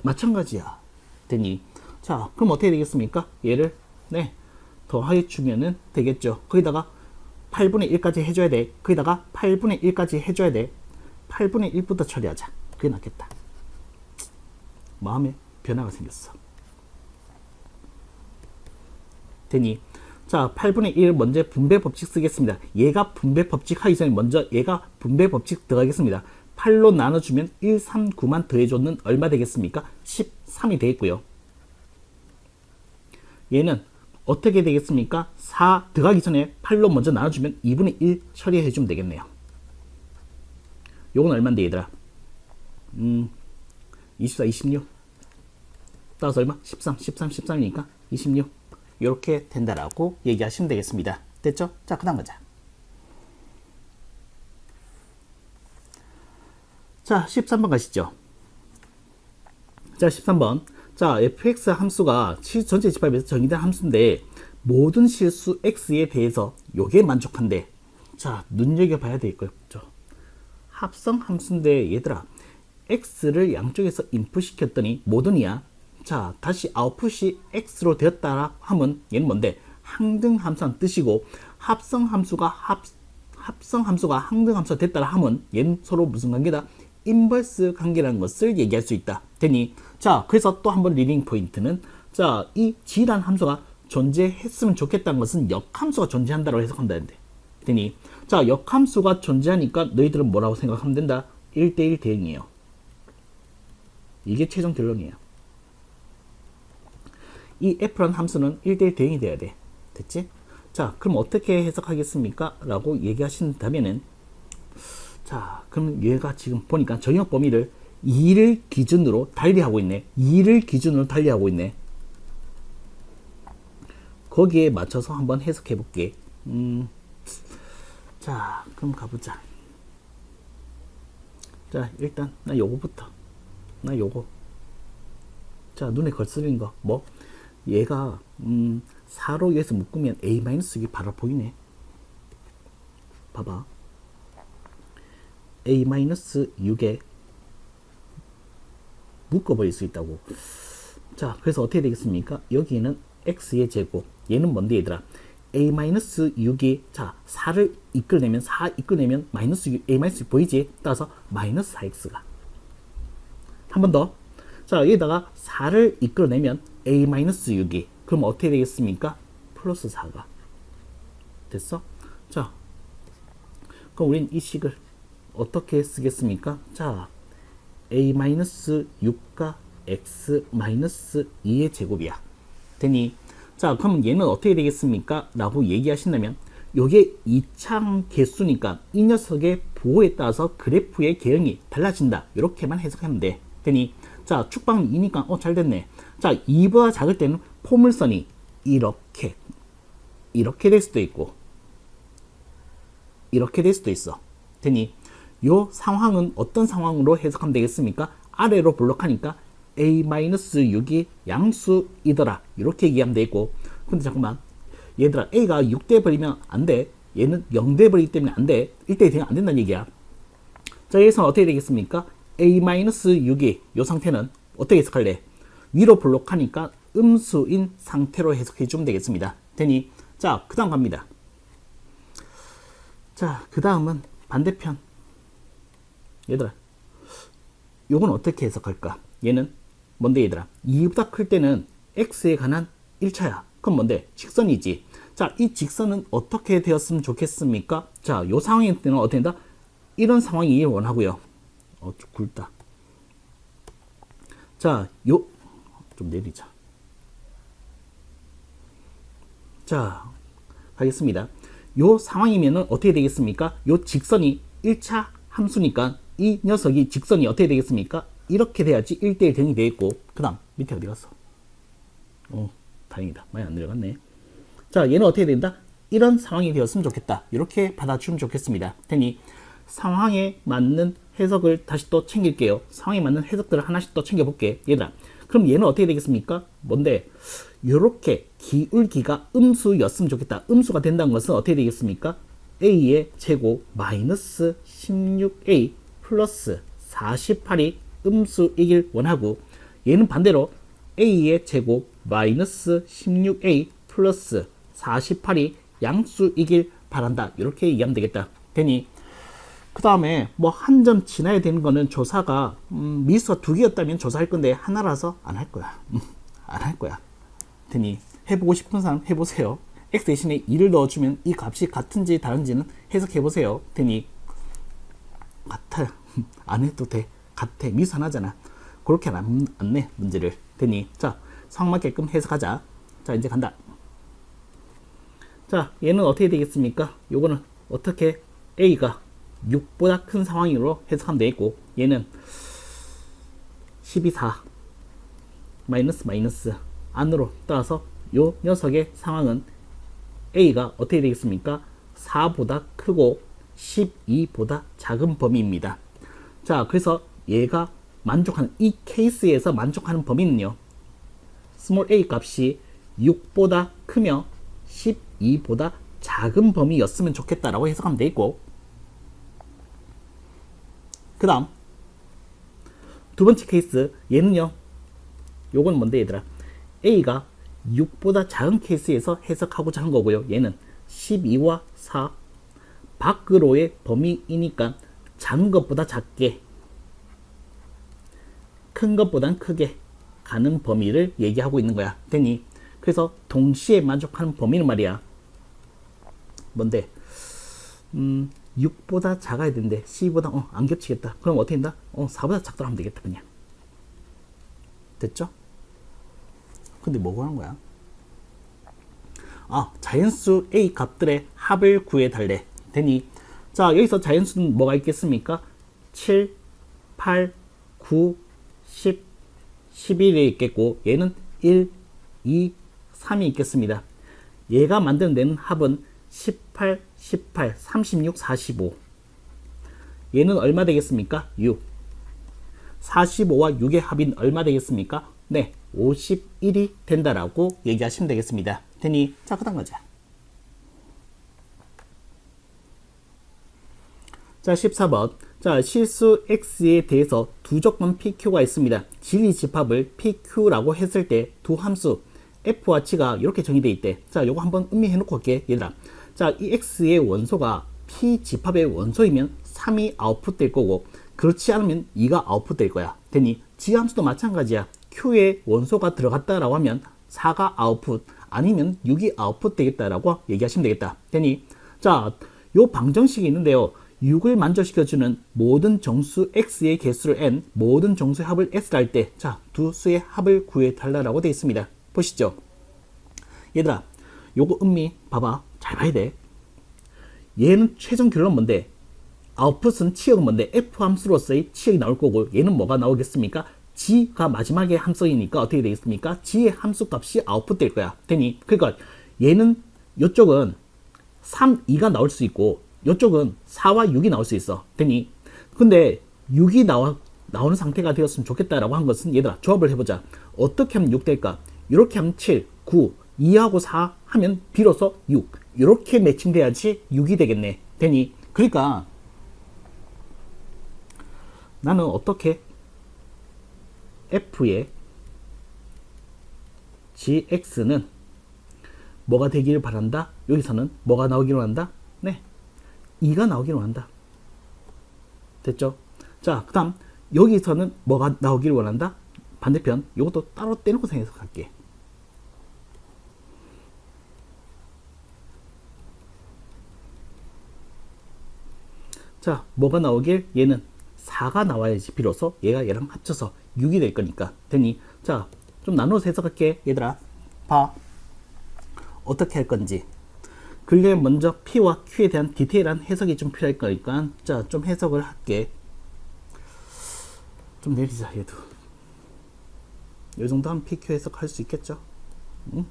마찬가지야. 되니? 자, 그럼 어떻게 되겠습니까? 얘를 더하여 주면은 되겠죠. 거기다가 8분의 1까지 해줘야 돼. 거기다가 8분의 1까지 해줘야 돼. 8분의 1부터 처리하자. 그게 낫겠다. 마음에 변화가 생겼어. 되니? 자, 8분의 1 먼저 분배 법칙 쓰겠습니다. 얘가 분배 법칙 하기 전에 먼저 얘가 분배 법칙 들어가겠습니다. 8로 나눠주면 1, 3, 9만 더해줘는 얼마 되겠습니까? 13이 되겠고요. 얘는 어떻게 되겠습니까? 4 들어가기 전에 8로 먼저 나눠주면 2분의 1 처리해주면 되겠네요. 요건 얼마인데 얘들아? 24, 26 따라서 얼마? 13, 13이니까 26 이렇게 된다라고 얘기하시면 되겠습니다. 됐죠? 자, 그 다음 가자. 자, 13번 가시죠. 자, 13번. 자, fx 함수가 전체 집합에서 정의된 함수인데 모든 실수 x에 대해서 요게 만족한데, 자, 눈여겨봐야 될 거죠. 합성 함수인데 얘들아, x를 양쪽에서 인풋 시켰더니 모든이야. 자, 다시 아웃풋이 x로 되었다 하면 얘는 뭔데? 항등함수란 뜻이고, 합성함수가 항등함수가 됐다 하면 얘는 서로 무슨 관계다? 인버스 관계라는 것을 얘기할 수 있다. 되니? 자, 그래서 또 한번 리딩 포인트는, 자, 이 G란 함수가 존재했으면 좋겠다는 것은 역함수가 존재한다고 해석한다는데. 되니? 자, 역함수가 존재하니까 너희들은 뭐라고 생각하면 된다? 1대1 대응이에요. 이게 최종 결론이에요. 이 F란 함수는 1대1 대응이 돼야 돼. 됐지? 자, 그럼 어떻게 해석하겠습니까? 라고 얘기하신다면은, 자, 그럼 얘가 지금 보니까 정역 범위를 2를 기준으로 달리하고 있네. 2를 기준으로 달리하고 있네. 거기에 맞춰서 한번 해석해 볼게. 자, 그럼 가보자. 자, 일단 나 요거부터. 나 요거. 자, 눈에 걸스는 거. 뭐? 얘가 4로 위에서 묶으면 A-6이 바로 보이네. 봐봐. A-6에 묶어버릴 수 있다고. 자, 그래서 어떻게 되겠습니까? 여기는 x의 제곱. 얘는 뭔데 얘들아? a-6이 자 4를 이끌어내면 4 이끌어내면 마이너스 6, a-6 보이지? 따라서 마이너스 4x가 한 번 더. 자 여기다가 4를 이끌어내면 a-6이 그럼 어떻게 되겠습니까? 플러스 4가 됐어? 자 그럼 우린 이 식을 어떻게 쓰겠습니까? 자 a-6가 x-2의 제곱이야 되니 자 그럼 얘는 어떻게 되겠습니까? 라고 얘기하신다면 요게 2창 개수니까 이 녀석의 부호에 따라서 그래프의 개형이 달라진다 이렇게만 해석하면 돼 되니 자 축방 2니까 잘 됐네. 자 2보다 작을 때는 포물선이 이렇게 될 수도 있고 이렇게 될 수도 있어 되니 요 상황은 어떤 상황으로 해석하면 되겠습니까? 아래로 블록하니까 a-6이 양수이더라 이렇게 얘기하면 되고 근데 잠깐만 얘들아 a가 6돼 버리면 안돼 얘는 0돼 버리기 때문에 안돼 1대1 되면 안된다는 얘기야. 자 여기서 어떻게 되겠습니까? a-6이 요 상태는 어떻게 해석할래? 위로 블록하니까 음수인 상태로 해석해 주면 되겠습니다 되니 자 그 다음 갑니다. 자 그 다음은 반대편 얘들아 요건 어떻게 해석할까? 얘는 뭔데 얘들아 2보다 클 때는 x에 관한 1차야 그럼 뭔데? 직선이지. 자 이 직선은 어떻게 되었으면 좋겠습니까? 자 요 상황일 때는 어떻게 된다? 이런 상황이 원하고요. 좀 굵다. 자 요 좀 내리자. 자 가겠습니다. 요 상황이면은 어떻게 되겠습니까? 요 직선이 1차 함수니까 이 녀석이 직선이 어떻게 되겠습니까? 이렇게 돼야지 1대1 대응이 되겠고 그 다음 밑에 어디 갔어? 다행이다. 많이 안 내려갔네. 자 얘는 어떻게 된다? 이런 상황이 되었으면 좋겠다. 이렇게 받아주면 좋겠습니다. 되니 상황에 맞는 해석을 다시 또 챙길게요. 상황에 맞는 해석들을 하나씩 또 챙겨볼게. 얘들아 그럼 얘는 어떻게 되겠습니까? 뭔데? 요렇게 기울기가 음수였으면 좋겠다. 음수가 된다는 것은 어떻게 되겠습니까? a의 제곱 마이너스 16a 플러스 48이 음수이길 원하고 얘는 반대로 a의 제곱 마이너스 16a 플러스 48이 양수이길 바란다. 이렇게 얘기하면 되겠다. 되니 그 다음에 뭐 한 점 지나야 되는 거는 조사가 미수가 2개였다면 조사할 건데 하나라서 안 할 거야. 안 할 거야. 되니 해보고 싶은 사람 해보세요. x 대신에 2를 넣어주면 이 값이 같은지 다른지는 해석해보세요. 되니 같아요. 안 해도 돼. 같아. 미수 하나잖아. 그렇게 안 내 문제를. 되니 자 상황 맞게끔 해석하자. 자 이제 간다. 자 얘는 어떻게 되겠습니까? 요거는 어떻게 a가 6보다 큰 상황으로 해석하면 되겠고 얘는 12,4 마이너스 안으로 따라서 요 녀석의 상황은 a가 어떻게 되겠습니까? 4보다 크고 12보다 작은 범위입니다. 자 그래서 얘가 만족하는 이 케이스에서 만족하는 범위는요 스몰 a 값이 6보다 크며 12보다 작은 범위였으면 좋겠다라고 해석하면 되겠고 그 다음 두 번째 케이스 얘는요 요건 뭔데 얘들아 a가 6보다 작은 케이스에서 해석하고자 하는 거고요 얘는 12와 4 밖으로의 범위이니까 작은 것보다 작게 큰 것보단 크게 가는 범위를 얘기하고 있는 거야 되니 그래서 동시에 만족하는 범위는 말이야 뭔데 6보다 작아야 되는데 12보다 안 겹치겠다. 그럼 어떻게 된다? 4보다 작다고 하면 되겠다 그냥. 됐죠? 근데 뭐 구하는 거야? 자연수 A 값들의 합을 구해달래. 되니 자 여기서 자연수는 뭐가 있겠습니까? 7, 8, 9, 10, 11이 있겠고 얘는 1, 2, 3이 있겠습니다. 얘가 만드는 합은 18, 18, 36, 45 얘는 얼마 되겠습니까? 6 45와 6의 합인 얼마 되겠습니까? 네 51이 된다라고 얘기하시면 되겠습니다. 되니 자 그 다음 가자. 자 14번 자 실수 x에 대해서 두 조건 pq가 있습니다. 진리 집합을 pq라고 했을 때 두 함수 f와 g가 이렇게 정의되어 있대. 자, 요거 한번 음미해 놓고 할게, 얘들아. 자, 이 x의 원소가 p 집합의 원소이면 3이 아웃풋 될 거고, 그렇지 않으면 2가 아웃풋 될 거야. 되니 g 함수도 마찬가지야. q의 원소가 들어갔다라고 하면 4가 아웃풋, 아니면 6이 아웃풋 되겠다라고 얘기하시면 되겠다. 되니 자, 요 방정식이 있는데요. 6을 만족시켜주는 모든 정수 x의 개수를 n, 모든 정수의 합을 s라 할 때, 자, 두 수의 합을 구해달라고 되어 있습니다. 보시죠. 얘들아, 요거 음미 봐봐. 잘 봐야 돼. 얘는 최종 결론은 뭔데? 아웃풋은 치역은 뭔데? f 함수로서의 치역이 나올 거고, 얘는 뭐가 나오겠습니까? g가 마지막에 함수이니까 어떻게 되겠습니까? g의 함수 값이 아웃풋 될 거야. 되니 그러니까 얘는 요쪽은 3, 2가 나올 수 있고, 요쪽은 4와 6이 나올 수 있어. 되니 근데 6이 나오는 상태가 되었으면 좋겠다라고 한 것은, 얘들아, 조합을 해보자. 어떻게 하면 6 될까? 이렇게 하면 7, 9, 2하고 4 하면 비로소 6. 이렇게 매칭돼야지 6이 되겠네. 되니 그러니까 나는 어떻게 f의 gx는 뭐가 되기를 바란다? 여기서는 뭐가 나오기를 한다? 네, 2가 나오기를 원한다. 됐죠? 자, 그 다음 여기서는 뭐가 나오기를 원한다? 반대편, 이것도 따로 떼놓고 해석할게. 자, 뭐가 나오길? 얘는 4가 나와야지 비로소 얘가 얘랑 합쳐서 6이 될 거니까. 되니 자, 좀 나눠서 해석할게. 얘들아, 봐. 어떻게 할 건지. 그게 먼저 P와 Q에 대한 디테일한 해석이 좀 필요할 거니까, 자, 좀 해석을 할게. 좀 내리자, 얘도. 이 정도 하면 PQ 해석할 수 있겠죠? 응?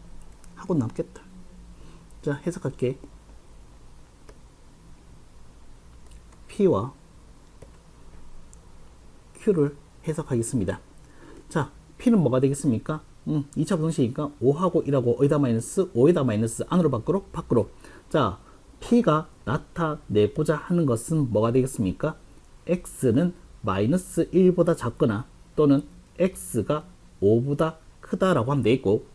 하고 남겠다. 자, 해석할게. P와 Q를 해석하겠습니다. 자, P는 뭐가 되겠습니까? 2차 방정식이니까 5하고 1하고 어디다 마이너스, 5에다 마이너스, 안으로 밖으로, 밖으로. 자, P가 나타내고자 하는 것은 뭐가 되겠습니까? X는 마이너스 1보다 작거나 또는 X가 5보다 크다라고 하면 되겠고,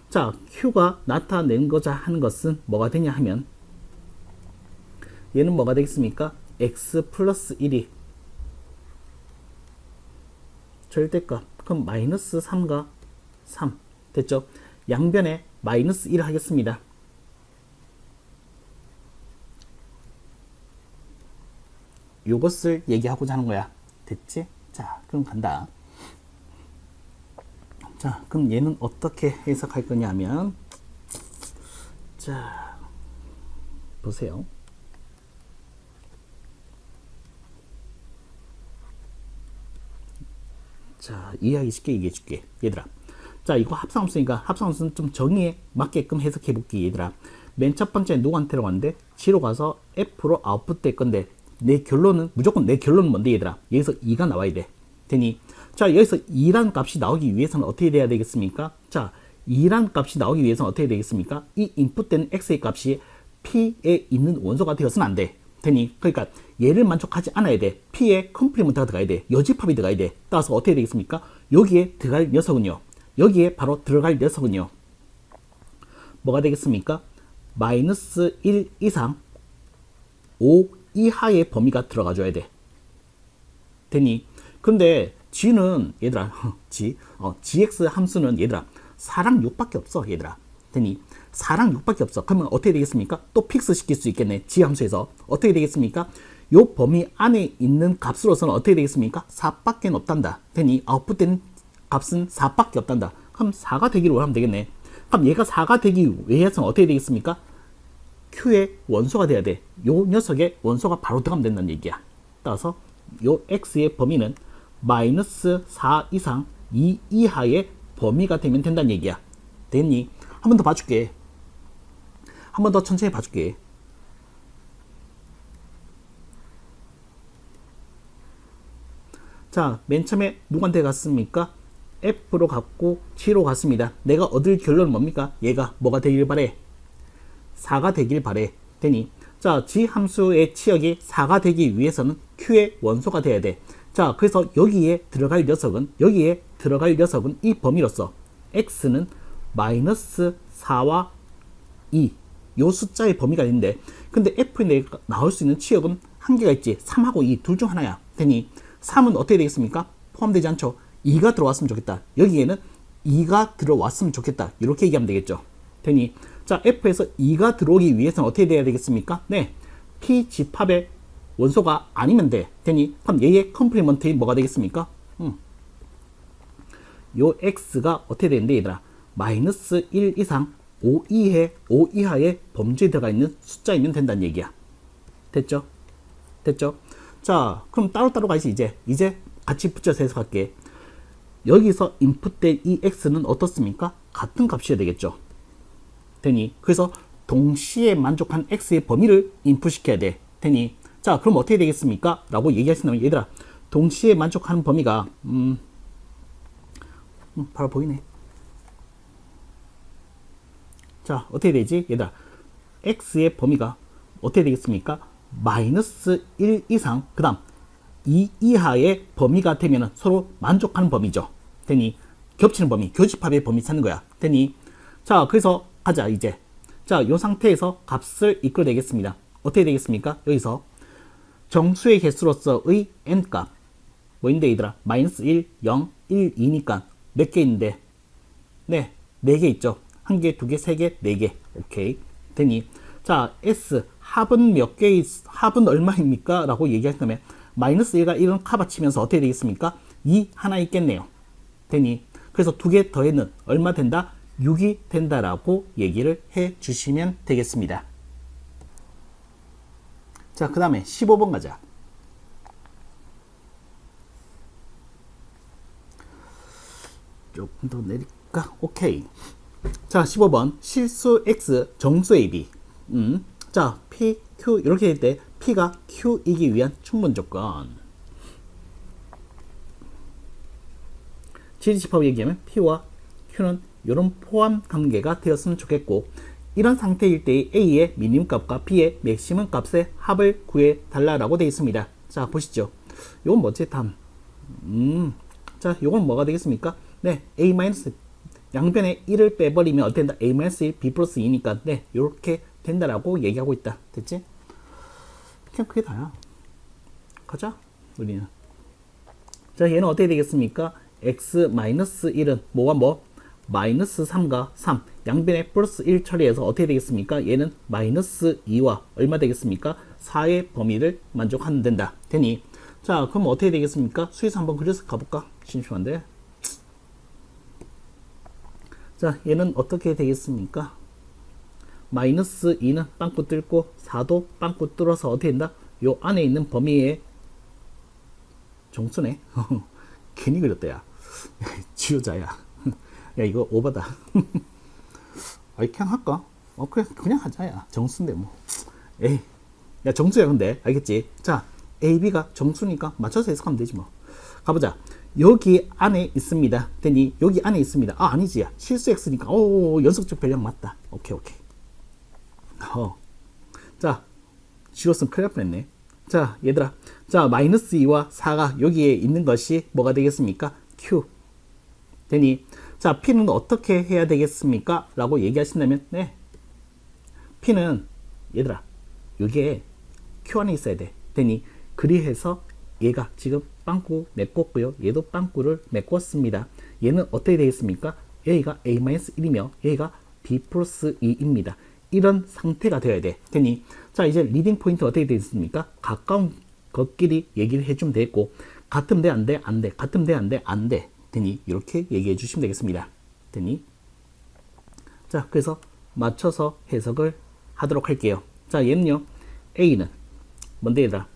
자, Q가 나타내고자 하는 것은 뭐가 되냐 하면, 얘는 뭐가 되겠습니까? X 플러스 1이 절대값, 그럼 마이너스 3과 3 됐죠? 양변에 마이너스 1을 하겠습니다. 요것을 얘기하고자 하는 거야. 됐지? 자, 그럼 간다. 자, 그럼 얘는 어떻게 해석할 거냐면, 자, 보세요. 자, 이해하기 쉽게 얘기해 줄게, 얘들아. 자, 이거 합성함수니까 합성함수는 좀 정의에 맞게끔 해석해 볼게, 얘들아. 맨 첫 번째 누구한테로 갔는데, G로 가서 F로 아웃풋 될 건데, 내 결론은, 무조건 내 결론은 뭔데, 얘들아? 여기서 2가 나와야 돼. 되니, 자, 여기서 2란 값이 나오기 위해서는 어떻게 돼야 되겠습니까? 자, 2란 값이 나오기 위해서는 어떻게 되겠습니까? 이 인풋되는 X의 값이 P에 있는 원소가 되어서는 안 돼. 되니, 그러니까 얘를 만족하지 않아야 돼. P에 컴플리먼트가 들어가야 돼. 여집합이 들어가야 돼. 따라서 어떻게 되겠습니까? 여기에 들어갈 녀석은요, 여기에 바로 들어갈 녀석은요, 뭐가 되겠습니까? 마이너스 1 이상 5 이하의 범위가 들어가 줘야 돼. 되니, 근데 G는, 얘들아, GX 함수는, 얘들아, 4랑 6밖에 없어, 얘들아. 되니 4랑 6밖에 없어. 그러면 어떻게 되겠습니까? 또 픽스 시킬 수 있겠네, G 함수에서. 어떻게 되겠습니까? 요 범위 안에 있는 값으로서는 어떻게 되겠습니까? 4밖에 없단다. 되니 아웃풋된 값은 4밖에 없단다. 그럼 4가 되기를 원하면 되겠네. 그럼 얘가 4가 되기 위해서는 어떻게 되겠습니까? Q의 원소가 돼야 돼. 요 녀석의 원소가 바로 들어가면 된다는 얘기야. 따라서 요 X의 범위는 마이너스 4 이상 2 이하의 범위가 되면 된다는 얘기야. 됐니? 한 번 더 봐줄게. 한 번 더 천천히 봐줄게. 자, 맨 처음에 누구한테 갔습니까? F로 갔고 G로 갔습니다. 내가 얻을 결론은 뭡니까? 얘가 뭐가 되길 바래? 4가 되길 바래. 되니, 자, G 함수의 치역이 4가 되기 위해서는 Q의 원소가 돼야 돼. 자, 그래서 여기에 들어갈 녀석은 이 범위로서 X는 마이너스 4와 2 요 숫자의 범위가 있는데, 근데 f에 나올 수 있는 치역은 한 개가 있지. 3하고 2 둘 중 하나야. 되니 3은 어떻게 되겠습니까? 포함되지 않죠. 2가 들어왔으면 좋겠다. 여기에는 2가 들어왔으면 좋겠다. 이렇게 얘기하면 되겠죠. 되니 자, f에서 2가 들어오기 위해서는 어떻게 돼야 되겠습니까? 네, p 집합의 원소가 아니면 돼. 되니 그럼 얘의 컴플리먼트인 뭐가 되겠습니까? 요 x가 어떻게 되는데 얘들아, 마이너스 1 이상 5 이하의 범주에 들어가 있는 숫자이면 된다는 얘기야. 됐죠? 됐죠? 자, 그럼 따로따로 가야지. 이제 같이 붙여서 해석할게. 여기서 인풋된 이 x는 어떻습니까? 같은 값이어야 되겠죠. 되니 그래서 동시에 만족한 x의 범위를 인풋시켜야 돼. 되니 자, 그럼 어떻게 되겠습니까? 라고 얘기하신다면 얘들아, 동시에 만족하는 범위가 바로 보이네. 자, 어떻게 되지? 얘들아, x의 범위가 어떻게 되겠습니까? 마이너스 1 이상 그 다음 2 이하의 범위가 되면 서로 만족하는 범위죠. 되니 겹치는 범위, 교집합의 범위 찾는 거야. 되니 자, 그래서 가자. 이제 자, 이 상태에서 값을 이끌어내겠습니다. 어떻게 되겠습니까? 여기서 정수의 개수로서의 n값 뭐인데 얘들아, 마이너스 1, 0, 1, 2니까 몇 개 있는데? 네, 4개 있죠. 1개, 2개, 3개, 4개. 오케이. 되니 자, s 합은 몇 개, 합은 얼마입니까? 라고 얘기했다면 마이너스 1과 1은 카바치면서 어떻게 되겠습니까? 2 하나 있겠네요. 되니 그래서 2개 더해는 얼마 된다? 6이 된다라고 얘기를 해 주시면 되겠습니다. 자, 그 다음에 15번 가자. 조금 더 내릴까? 오케이. 자, 15번 실수 x 정수 ab. 자, p, q 이렇게 될 때 p가 q이기 위한 충분 조건. 지리집합 얘기하면 p와 q는 이런 포함 관계가 되었으면 좋겠고, 이런 상태일 때 a의 미니멈 값과 b의 맥시멈 값의 합을 구해 달라라고 되어 있습니다. 자, 보시죠. 이건 뭐지? 담. 자, 이건 뭐가 되겠습니까? 네, a 마이너스 양변에 1을 빼버리면 어떻게 된다? a 마이너스 1 b 플러스 2니까 네, 이렇게 된다라고 얘기하고 있다. 됐지? 그냥 그게 다야. 가자, 우리는. 자, 얘는 어떻게 되겠습니까? x 마이너스 1은 뭐와 뭐? 마이너스 3과 3 양변에 플러스 1 처리해서 어떻게 되겠습니까? 얘는 마이너스 2와 얼마 되겠습니까? 4의 범위를 만족하면 된다. 되니 자, 그럼 어떻게 되겠습니까? 수위에서 한번 그려서 가볼까? 심심한데. 자, 얘는 어떻게 되겠습니까? 마이너스 2는 빵꾸 뚫고 4도 빵꾸 뚫어서 어떻게 된다? 요 안에 있는 범위의 정수네. 괜히 그렸다 야. 지우자야. 야, 이거 오바다. 아이, 그냥 할까? 그냥 하자, 야. 정수인데, 뭐. 에이. 야, 정수야, 근데. 알겠지? 자, A, B가 정수니까 맞춰서 해석하면 되지, 뭐. 가보자. 여기 안에 있습니다. 되니, 여기 안에 있습니다. 아, 아니지, 야. 실수 X니까. 오, 연속적 변량 맞다. 오케이. 자, 지웠으면 큰일 날 뻔했네. 자, 얘들아. 자, 마이너스 2와 4가 여기에 있는 것이 뭐가 되겠습니까? Q. 되니, 자, P는 어떻게 해야 되겠습니까? 라고 얘기하신다면, 네. P는, 얘들아, 이게 Q 안에 있어야 돼. 되니, 그리해서 얘가 지금 빵꾸 메꿨고요. 얘도 빵꾸를 메꿨습니다. 얘는 어떻게 되겠습니까? 얘가 A-1이며, 얘가 B 플러스 2입니다. 이런 상태가 되어야 돼. 되니, 자, 이제 리딩 포인트 어떻게 되겠습니까? 가까운 것끼리 얘기를 해주면 되겠고, 같으면 돼, 안 돼? 안 돼. 같으면 돼, 안 돼? 안 돼. 되니 이렇게 얘기해 주시면 되겠습니다. 되니 자, 그래서 맞춰서 해석을 하도록 할게요. 자, 얘는요, A는 뭔데 얘들아?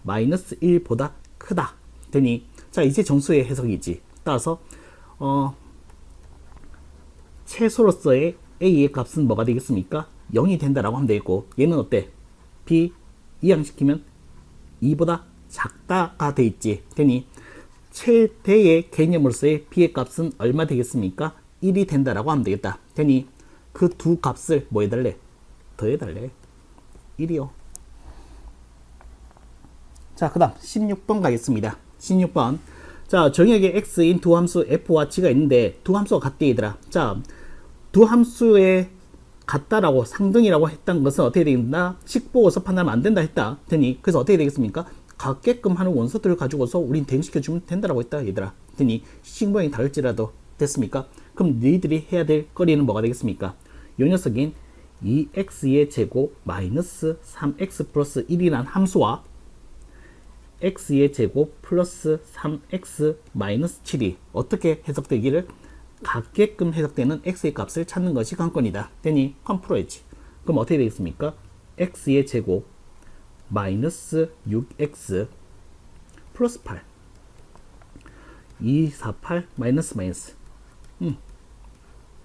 마이너스 1보다 크다. 되니 자, 이제 정수의 해석이지. 따라서 최소로서의 A의 값은 뭐가 되겠습니까? 0이 된다라고 하면 되겠고, 얘는 어때? B 이항시키면 2보다 작다가 돼 있지. 되니 최대의 개념으로서의 b의 값은 얼마 되겠습니까? 1이 된다라고 하면 되겠다. 되니 그 두 값을 뭐 해달래? 더해달래. 1이요. 자, 그 다음 16번 가겠습니다. 16번. 자, 정역에 x인 두 함수 f와 g가 있는데 두 함수가 같대 얘들아. 자, 두 함수의 같다라고 상등이라고 했던 것은 어떻게 되겠나? 식 보고서 판단하면 안 된다 했다. 되니 그래서 어떻게 되겠습니까? 같게끔 하는 원소들을 가지고서 우린 대응시켜주면 된다라고 했다 얘들아. 되니 식 모양이 다를지라도 됐습니까? 그럼 너희들이 해야 될 거리는 뭐가 되겠습니까? 요 녀석인 2x의 제곱 마이너스 3x 플러스 1이라는 함수와 x의 제곱 플러스 3x 마이너스 7이 어떻게 해석되기를 같게끔 해석되는 x의 값을 찾는 것이 관건이다. 되니 그럼 풀어야지. 그럼 어떻게 되겠습니까? x의 제곱 마이너스 6x 플러스 8 2, 4, 8 마이너스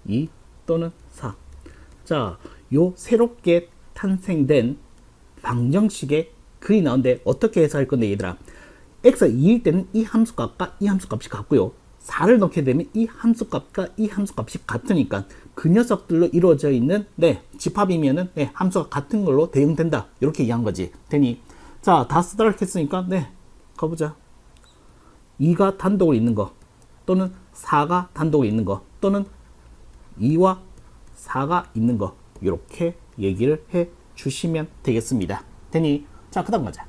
2 또는 4. 자, 요 새롭게 탄생된 방정식의 글이 나오는데 어떻게 해석할 건데 얘들아, x가 2일 때는 이 함수값과 이 함수값이 같고요, 4를 넣게 되면 이 함수값과 이 함수값이 같으니까 그 녀석들로 이루어져 있는 집합이면은 함수가 같은 걸로 대응된다, 이렇게 이해한 거지. 되니 자, 다 쓰도록 했으니까 가보자. 2가 단독으로 있는 거 또는 4가 단독으로 있는 거 또는 2와 4가 있는 거, 이렇게 얘기를 해 주시면 되겠습니다. 되니 자, 그 다음 가자.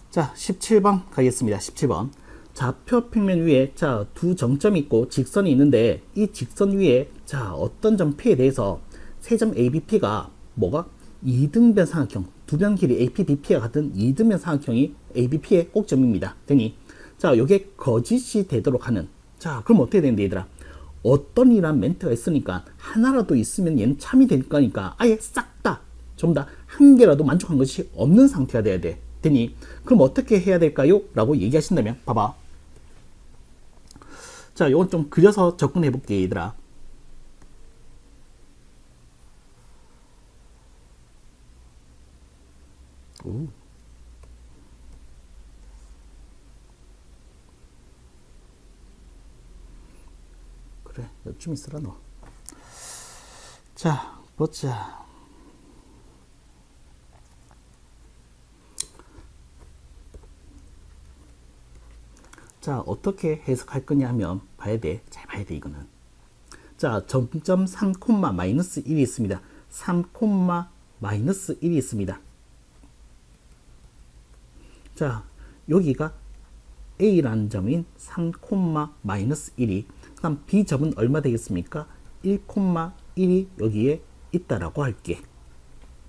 자, 17번 가겠습니다. 17번. 좌표 평면 위에 자, 두 정점이 있고 직선이 있는데 이 직선 위에 자, 어떤 점 P에 대해서 세 점 ABP가 뭐가? 이등변 삼각형, 두 변 길이 AP, BP와 같은 이등변 삼각형이 ABP의 꼭점입니다. 되니 자, 요게 거짓이 되도록 하는, 자, 그럼 어떻게 되는데 얘들아, 어떤 이란 멘트가 있으니까 하나라도 있으면 얘는 참이 될 거니까 아예 싹 다 좀 다 한 개라도 만족한 것이 없는 상태가 돼야 돼. 되니 그럼 어떻게 해야 될까요? 라고 얘기하신다면 봐봐. 자, 요건 좀 그려서 접근해 볼게 얘들아. 오. 그래, 좀 있어라 너. 자, 보자. 자, 어떻게 해석할 거냐 하면 봐야 돼. 잘 봐야 돼 이거는. 자, 점점 3, 마이너스 1이 있습니다. 3, 마이너스 1이 있습니다. 자, 여기가 A라는 점인 3, 마이너스 1이, 그 다음 B점은 얼마 되겠습니까? 1, 1이 여기에 있다라고 할게.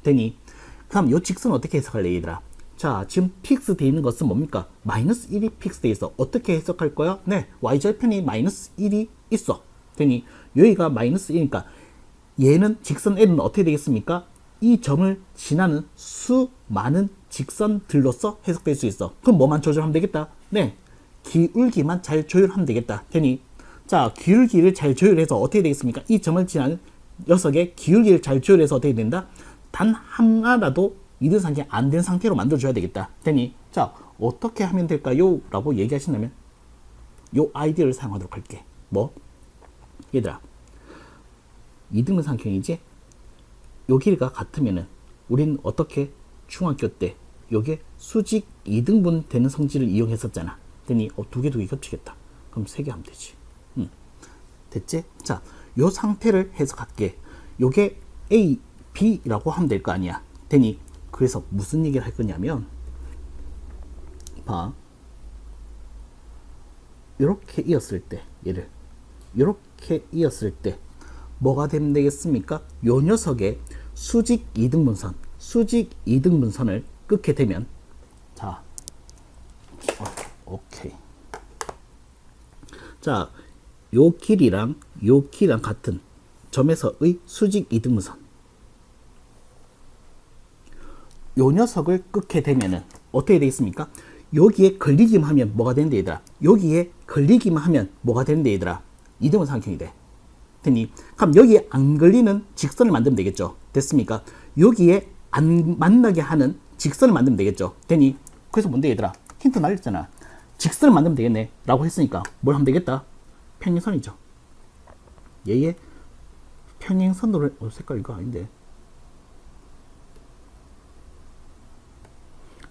되니 그럼 요 직선 어떻게 해석할래 얘들아? 자, 지금 픽스 되어 있는 것은 뭡니까? 마이너스 1이 픽스 되어 있어. 어떻게 해석할 거야? y절편이 마이너스 1이 있어. 되니 여기가 마이너스 1이니까 얘는 직선 L은 어떻게 되겠습니까? 이 점을 지나는 수많은 직선들로서 해석될 수 있어. 그럼 뭐만 조절하면 되겠다? 기울기만 잘 조율하면 되겠다. 되니 자, 기울기를 잘 조율해서 어떻게 되겠습니까? 이 점을 지나는 녀석의 기울기를 잘 조율해서 어떻게 된다? 단 하나라도 이등상이 안 된 상태로 만들어줘야 되겠다. 되니 자, 어떻게 하면 될까요? 라고 얘기하신다면 요 아이디어를 사용하도록 할게. 뭐? 얘들아, 이등분 삼각형이지? 요 길이가 같으면은 우리는 어떻게 중학교 때 요게 수직 2등분 되는 성질을 이용했었잖아. 되니 두 개 겹치겠다. 그럼 3개 하면 되지. 됐지? 자, 요 상태를 해석할게. 요게 A, B라고 하면 될 거 아니야. 되니 그래서 무슨 얘기를 할 거냐면 봐, 요렇게 이었을 때, 얘를 요렇게 이었을 때 뭐가 되면 되겠습니까? 요 녀석의 수직 2등분선을 끊게 되면, 자, 오케이. 자, 요 길이랑 같은 점에서의 수직 2등분선, 요 녀석을 끊게 되면은 어떻게 되겠습니까? 여기에 걸리기만 하면 뭐가 되는데 얘들아? 여기에 걸리기만 하면 뭐가 되는데 얘들아? 2등분 삼각형이 돼. 되니 그럼 여기에 안 걸리는 직선을 만들면 되겠죠. 됐습니까? 여기에 안 만나게 하는 직선을 만들면 되겠죠. 되니 그래서 뭔데 얘들아? 힌트 날렸잖아. 직선을 만들면 되겠네 라고 했으니까 뭘 하면 되겠다? 평행선이죠. 얘의 평행선으로 색깔 이거 아닌데.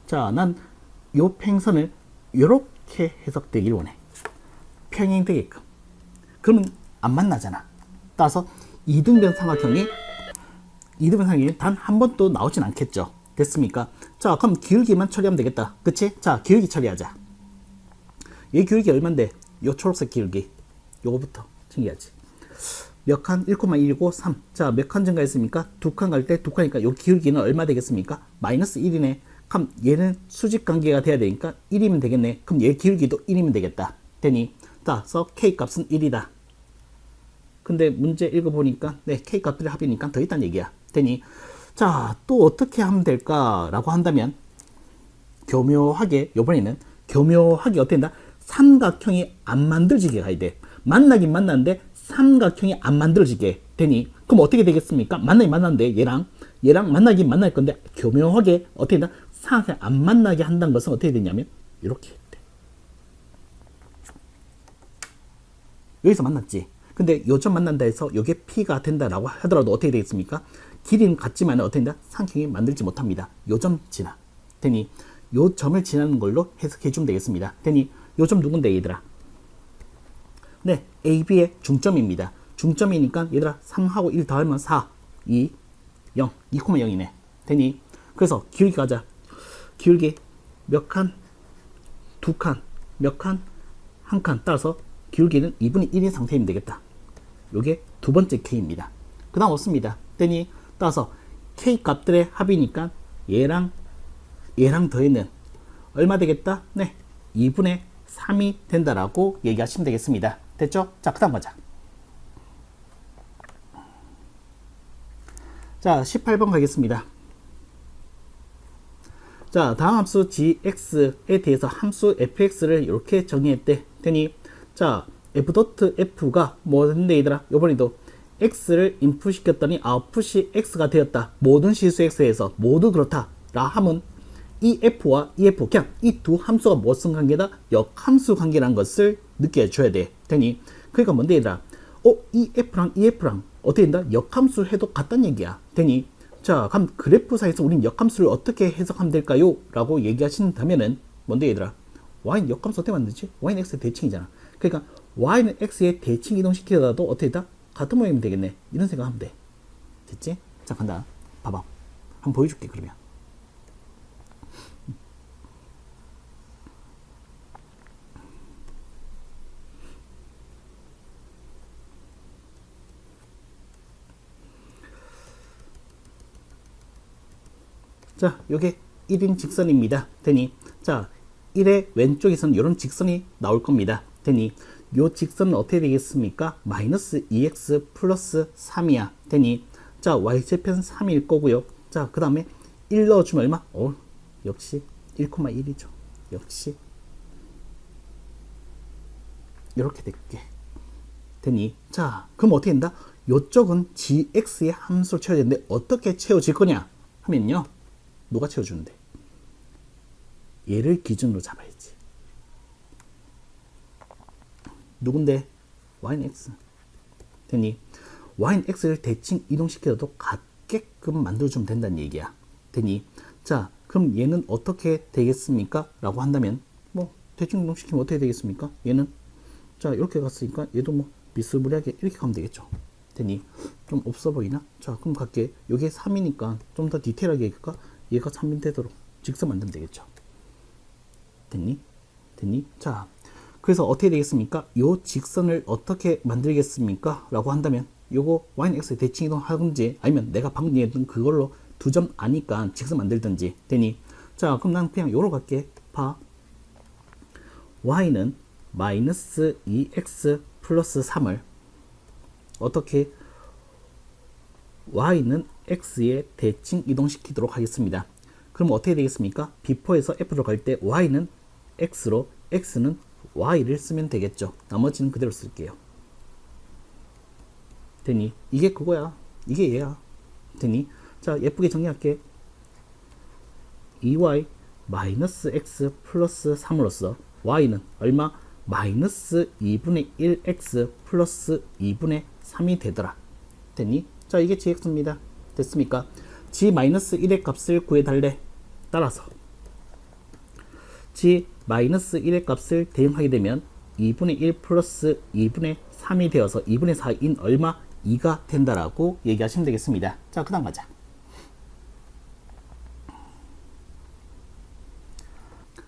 자, 난 요 평행선을 요렇게 해석되길 원해. 평행되게끔. 그러면 안 만나잖아. 따라서 이등변 삼각형이 단 한 번도 나오진 않겠죠. 됐습니까? 자, 그럼 기울기만 처리하면 되겠다. 그치? 자, 기울기 처리하자. 얘 기울기 얼만데? 요 초록색 기울기. 요거부터 챙겨야지. 몇 칸? 1,1이고 3. 자, 몇 칸 증가했습니까? 2칸 갈 때 2칸이니까 요 기울기는 얼마 되겠습니까? 마이너스 1이네. 그럼 얘는 수직 관계가 돼야 되니까 1이면 되겠네. 그럼 얘 기울기도 1이면 되겠다. 되니? 자, 그래서 K 값은 1이다. 근데 문제 읽어보니까 네, K 값들의 합이니까 더 있다는 얘기야. 되니? 자, 또 어떻게 하면 될까라고 한다면 교묘하게 요번에는 교묘하게 어떻게 된다? 삼각형이 안 만들어지게 가야 돼. 만나긴 만났는데 삼각형이 안 만들어지게 되니 그럼 어떻게 되겠습니까? 만나긴 만났는데 얘랑 만나긴 만날 건데 교묘하게 어떻게 된다? 삼각형 안 만나게 한다는 것은 어떻게 되냐면 이렇게 돼. 여기서 만났지. 근데 요점 만난다 해서 이게 P가 된다라고 하더라도 어떻게 되겠습니까? 길이는 같지만 어떻게 된다? 삼각형이 만들지 못합니다. 요점 지나. 되니 요 점을 지나는 걸로 해석해 주면 되겠습니다. 되니 요 점 누군데 얘들아? 네, AB의 중점입니다. 중점이니까 얘들아 3하고 1 더하면 4, 2, 0, 2,0이네. 되니 그래서 기울기 가자. 기울기 몇 칸? 2칸. 몇 칸? 1칸. 따라서 기울기는 2분의 1인 상태이면 되겠다. 요게 두 번째 K입니다. 그 다음 없습니다. 되니 따라서 K 값들의 합이니까 얘랑 더해는 얼마 되겠다? 네, 2분의 3이 된다라고 얘기하시면 되겠습니다. 됐죠? 자, 그 다음 가자. 자, 18번 가겠습니다. 자, 다음 함수 gx에 대해서 함수 fx를 이렇게 정의했대. 되니 자, f.f가 뭐였는데 얘들아? 요번에도 x를 인풋 시켰더니 아웃풋이 x가 되었다. 모든 실수 x에서 모두 그렇다 라 하면 이 f와 이 f 그냥 이 두 함수가 무슨 관계다? 역함수 관계라는 것을 느껴줘야 돼. 되니 그러니까 뭔데 얘들아? 이 f랑 이 f랑 어떻게 된다? 역함수 해도 같다는 얘기야. 되니 자, 그럼 그래프상에서 우린 역함수를 어떻게 해석하면 될까요? 라고 얘기하신다면은 뭔데 얘들아? y는 역함수 어떻게 만들지? y는 x의 대칭이잖아. 그러니까 y는 x의 대칭 이동시키더라도 어떻게 된다? 같은 모양이면 되겠네. 이런 생각하면 돼. 됐지? 자, 간다. 봐봐. 한번 보여줄게 그러면. 자, 요게 1인 직선입니다. 되니 자, 1의 왼쪽에서는 이런 직선이 나올 겁니다. 되니 요 직선은 어떻게 되겠습니까? 마이너스 2x 플러스 3이야. 되니 자, y좌편 3일 거고요. 자, 그 다음에 1 넣어주면 얼마? 역시 1,1이죠. 역시 이렇게 될게. 되니 자, 그럼 어떻게 된다? 요쪽은 gx의 함수를 채워야 되는데 어떻게 채워질 거냐 하면요, 누가 채워주는데? 얘를 기준으로 잡아야지. 누군데? y는 x. 되니 y는 x를 대칭 이동시켜도 같게끔 만들어주면 된다는 얘기야. 되니 자, 그럼 얘는 어떻게 되겠습니까? 라고 한다면 뭐 대칭 이동시키면 어떻게 되겠습니까? 얘는 자, 이렇게 갔으니까 얘도 뭐 미스무리하게 이렇게 가면 되겠죠. 되니 좀 없어 보이나? 자, 그럼 갈게. 요게 3이니까 좀 더 디테일하게 할까? 얘가 3인 되도록 직선 만들면 되겠죠. 됐니? 자, 그래서 어떻게 되겠습니까? 요 직선을 어떻게 만들겠습니까? 라고 한다면 요거 y는 x의 대칭 이동 하든지 아니면 내가 방금 얘기했던 그걸로 두 점 아니까 직선 만들든지. 되니 자, 그럼 난 그냥 요로 갈게. 봐, y는 마이너스 2x 플러스 3을 어떻게 y는 x에 대칭 이동시키도록 하겠습니다. 그럼 어떻게 되겠습니까? 비포에서 f로 갈 때 y는 x로 x는 y를 쓰면 되겠죠. 나머지는 그대로 쓸게요. 되니 이게 그거야. 이게 얘야. 되니 자, 예쁘게 정리할게. 2y 마이너스 x 플러스 3으로서 y는 얼마? 마이너스 2분의 1x 플러스 2분의 3이 되더라. 됐니? 자, 이게 gx입니다. 됐습니까? g-1의 값을 구해달래. 따라서 g-1의 값을 대응하게 되면 2분의 1 플러스 2분의 3이 되어서 2분의 4인 얼마? 2가 된다라고 얘기하시면 되겠습니다. 자, 그 다음 가자.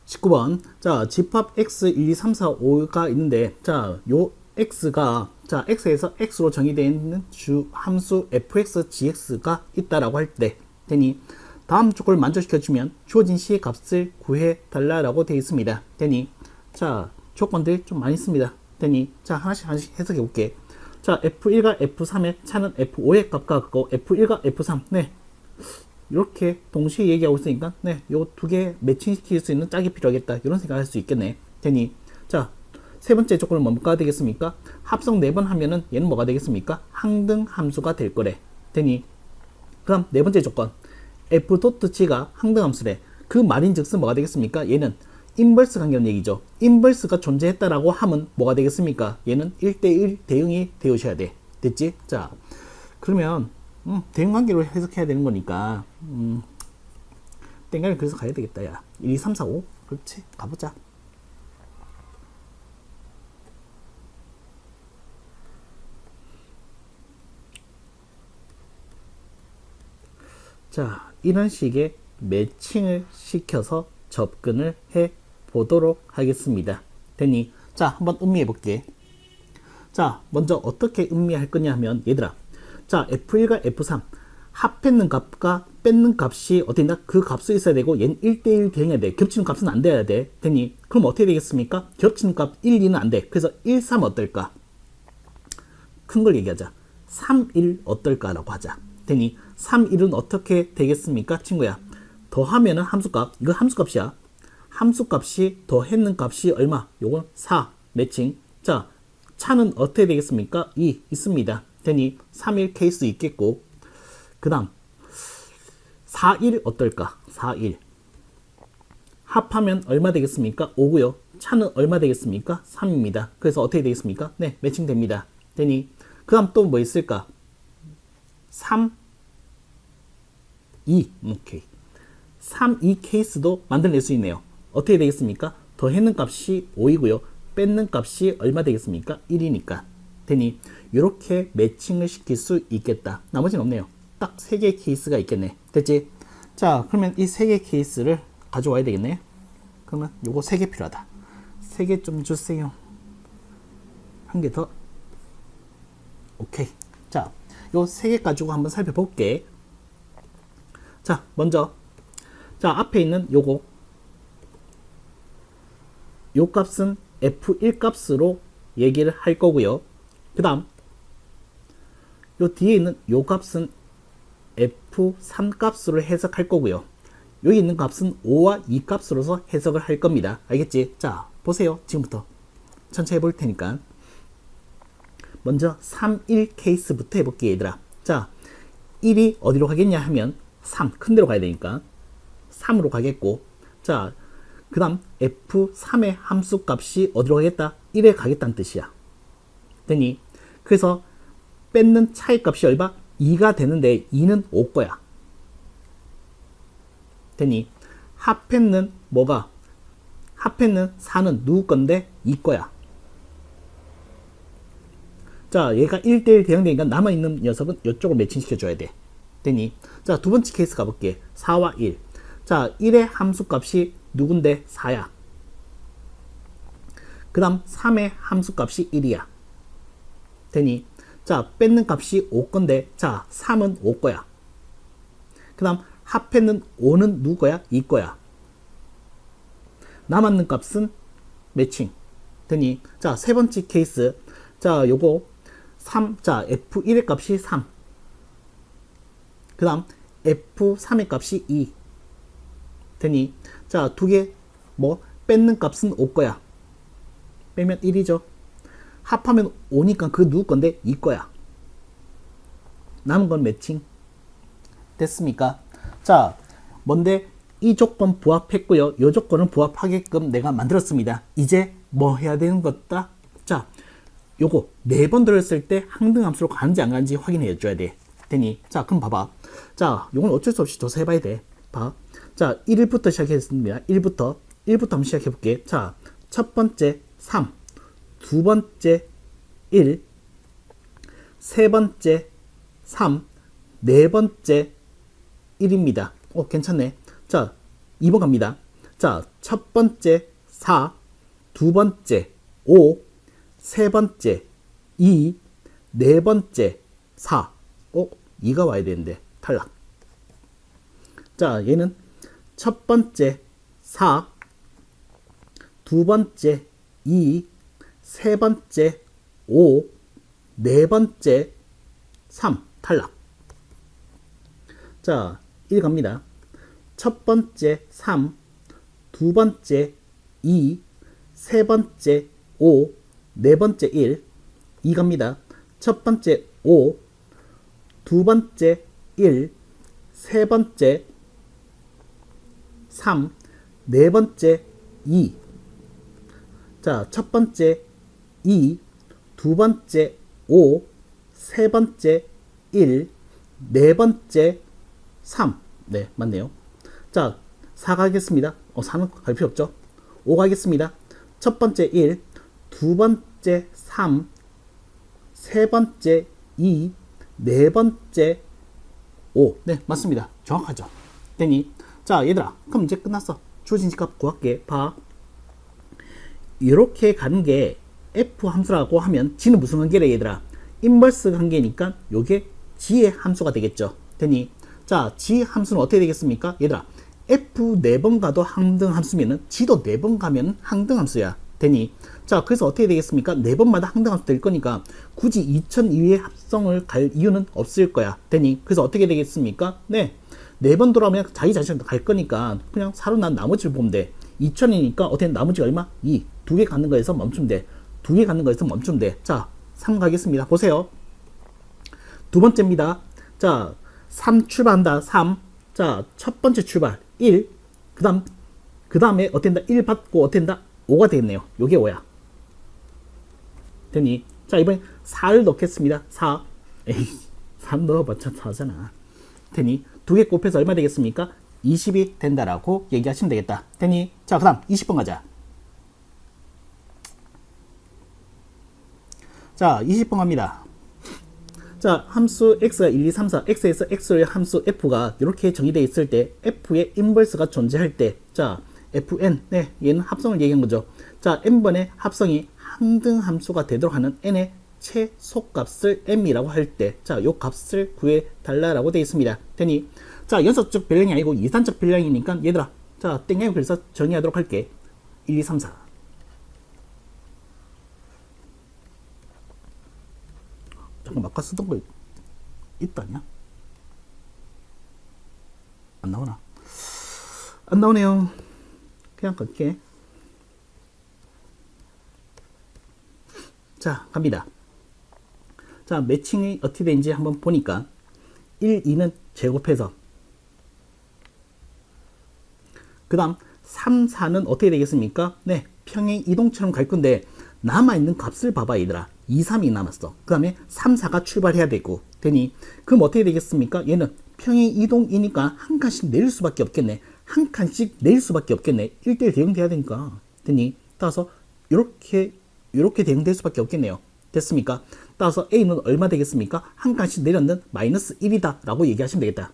(19번) 자, 집합 x 1, 2, 3, 4, 5가 있는데, 자, 요 x가, 자, x에서 x로 정의되어 있는 주 함수 fx, gx가 있다라고 할 때, 되니, 다음 조건을 만족시켜주면 주어진 시의 값을 구해달라라고 되어 있습니다. 되니, 자, 조건들 좀 많이 있습니다. 되니, 자, 하나씩 해석해 볼게. 자, f1과 f3의 차는 f5의 값과 같고, f1과 f3, 네. 이렇게 동시에 얘기하고 있으니까, 네, 요 두 개 매칭시킬 수 있는 짝이 필요하겠다. 이런 생각을 할 수 있겠네. 되니, 자, 세 번째 조건은 뭐가 되겠습니까? 합성 4번 하면은 얘는 뭐가 되겠습니까? 항등 함수가 될 거래. 되니, 그럼 네 번째 조건. f.g가 항등 함수래. 그 말인즉슨 뭐가 되겠습니까? 얘는 인버스 관계라는 얘기죠. 인버스가 존재했다라고 하면 뭐가 되겠습니까? 얘는 1대1 대응이 되어셔야 돼. 됐지? 자, 그러면 대응 관계로 해석해야 되는 거니까 땡가를 그래서 가야 되겠다. 야, 1, 2, 3, 4, 5. 그렇지? 가보자. 자, 이런 식의 매칭을 시켜서 접근을 해 보도록 하겠습니다. 되니, 자, 한번 음미해 볼게. 자, 먼저 어떻게 음미할 거냐 하면, 얘들아, 자, f1과 f3 합했는 값과 뺏는 값이 어디 있나? 그 값이 있어야 되고, 얘는 1대1 대응해야 돼. 겹치는 값은 안 돼야 돼. 되니, 그럼 어떻게 되겠습니까? 겹치는 값 1, 2는 안 돼. 그래서 1, 3 어떨까? 큰 걸 얘기하자. 3, 1 어떨까라고 하자. 되니 3, 1은 어떻게 되겠습니까? 친구야, 더하면은 함수값, 이거 함수값이야. 함수값이 더했는 값이 얼마? 요건 4 매칭. 자, 차는 어떻게 되겠습니까? 2 있습니다. 되니 3, 1 케이스 있겠고, 그 다음 4, 1 어떨까? 4, 1 합하면 얼마 되겠습니까? 5고요. 차는 얼마 되겠습니까? 3입니다. 그래서 어떻게 되겠습니까? 네, 매칭됩니다. 되니 그 다음 또 뭐 있을까? 3, 2. 오케이. 3, 2 케이스도 만들어낼 수 있네요. 어떻게 되겠습니까? 더했는 값이 5이고요. 뺏는 값이 얼마 되겠습니까? 1이니까. 되니 이렇게 매칭을 시킬 수 있겠다. 나머지는 없네요. 딱 3개의 케이스가 있겠네. 됐지? 자, 그러면 이 3개 케이스를 가져와야 되겠네. 그러면 요거 3개 필요하다. 3개 좀 주세요. 한 개 더. 오케이. 자, 요 3개 가지고 한번 살펴볼게. 자, 먼저, 자, 앞에 있는 요거, 요 값은 f1 값으로 얘기를 할 거고요. 그 다음, 요 뒤에 있는 요 값은 f3 값으로 해석할 거고요. 여기 있는 값은 5와 2 값으로서 해석을 할 겁니다. 알겠지? 자, 보세요. 지금부터 천천히 해볼 테니까. 먼저 3, 1 케이스부터 해볼게, 얘들아. 자, 1이 어디로 가겠냐 하면 3, 큰 데로 가야 되니까 3으로 가겠고, 자, 그 다음 f3의 함수 값이 어디로 가겠다? 1에 가겠다는 뜻이야. 되니, 그래서 뺏는 차이 값이 얼마? 2가 되는데 2는 5 거야. 되니 합했는 뭐가? 합했는 4는 누구 건데? 2 거야. 자, 얘가 1대1 대응되니까 남아있는 녀석은 이쪽으로 매칭시켜줘야 돼. 되니, 자, 두 번째 케이스 가볼게. 4와 1. 자, 1의 함수값이 누군데? 4야. 그 다음 3의 함수값이 1이야. 되니, 자, 뺏는 값이 5 건데, 자, 3은 5 거야. 그 다음 합했는 5는 누구 거야? 2 거야. 남았는 값은 매칭. 되니, 자, 세 번째 케이스. 자, 요거 3, 자, f1의 값이 3. 그 다음 f3의 값이 2. 되니, 자, 두 개 뭐 뺏는 값은 5 거야. 빼면 1이죠. 합하면 5니까 그 누구 건데? 2 거야. 남은 건 매칭. 됐습니까? 자, 뭔데? 이 조건 부합했고요. 이 조건은 부합하게끔 내가 만들었습니다. 이제 뭐 해야 되는 거다? 자, 요거 4번 들었을 때 항등함수로 가는지 안 가는지 확인해 줘야 돼. 되니, 자, 그럼 봐봐. 자, 요건 어쩔 수 없이 조사해 봐야 돼. 봐. 자, 1부터 시작했습니다. 1부터 한번 시작해 볼게. 자, 첫 번째 3. 두 번째 1, 세 번째 3, 네 번째 1입니다. 괜찮네. 자, 2번 갑니다. 자, 첫 번째 4, 두 번째 5, 세 번째 2, 네 번째 4. 2가 와야 되는데 탈락. 자, 얘는 첫 번째 4, 두 번째 2, 세 번째 5, 네 번째 3 탈락. 자, 1 갑니다. 첫 번째 3, 두 번째 2, 세 번째 5, 네 번째 1. 2 갑니다. 첫 번째 5, 두 번째 1, 세 번째 3, 네 번째 2. 자, 첫 번째 2, 두 번째 5, 세 번째 1, 네 번째 3. 네, 맞네요. 자, 4 가겠습니다. 4는 갈 필요 없죠. 5 가겠습니다. 첫 번째 1, 두 번째 3, 세 번째 2, 네 번째 5. 네, 맞습니다. 정확하죠. 됐니? 자, 얘들아, 그럼 이제 끝났어. 주어진 값 구할게. 봐. 이렇게 가는 게 f 함수라고 하면 g는 무슨 관계래, 얘들아? 인버스 관계니까 요게 g의 함수가 되겠죠. 됐니? 자, g 함수는 어떻게 되겠습니까? 얘들아, f 4번 가도 항등 함수면은 g도 4번 가면 항등 함수야. 되니? 자, 그래서 어떻게 되겠습니까? 4번마다 항등 함수 될 거니까 굳이 2000 이외의 합성을 갈 이유는 없을 거야. 되니? 그래서 어떻게 되겠습니까? 네, 4번 돌아오면 자기 자신도 갈 거니까 그냥 4로 난 나머지를 보면 돼. 2000이니까 어떻게 나머지가 얼마? 2. 2개 갖는 거에서 멈추면 돼. 2개 갖는 거에서 멈추면 돼. 자, 3 가겠습니다. 보세요. 두 번째입니다. 자, 3 출발한다. 3. 자, 첫 번째 출발 1. 그 다음에 어땠다? 1 받고 어땠다? 5가 되겠네요. 요게 5야. 되니? 자, 이번엔 4를 넣겠습니다. 4. 에이, 3 넣어봤자 4잖아. 되니? 2개 곱해서 얼마 되겠습니까? 20이 된다라고 얘기하시면 되겠다. 되니? 자, 그 다음 20번 가자. 자, 20번 갑니다. 자, 함수 x가 1, 2, 3, 4, x에서 x의 함수 f가 이렇게 정의되어 있을 때 f의 인버스가 존재할 때, 자, fn, 네, 얘는 합성을 얘기한 거죠. 자, n번의 합성이 항등 함수가 되도록 하는 n의 최소값을 m이라고 할 때, 자, 요 값을 구해 달라라고 되어 있습니다. 되니? 자, 연속적 변량이 아니고 이산적 변량이니까 얘들아, 자, 땡땡이 그래서 정의하도록 할게. 1, 2, 3, 4. 잠깐 아까 쓰던 거 있다냐? 안 나오나? 안 나오네요. 그냥 갈게. 자, 갑니다. 자, 매칭이 어떻게 되는지 한번 보니까 1, 2는 제곱해서 그 다음 3, 4는 어떻게 되겠습니까? 네, 평행 이동처럼 갈 건데 남아있는 값을 봐봐, 얘들아. 2, 3이 남았어. 그 다음에 3, 4가 출발해야 되고. 되니? 그럼 어떻게 되겠습니까? 얘는 평행 이동이니까 한 칸씩 내릴 수밖에 없겠네. 한 칸씩 내릴 수밖에 없겠네. 1대1 대응돼야 되니까. 되니? 따라서 이렇게 대응될 수밖에 없겠네요. 됐습니까? 따라서 A는 얼마 되겠습니까? 한 칸씩 내렸는 마이너스 1이다 라고 얘기하시면 되겠다.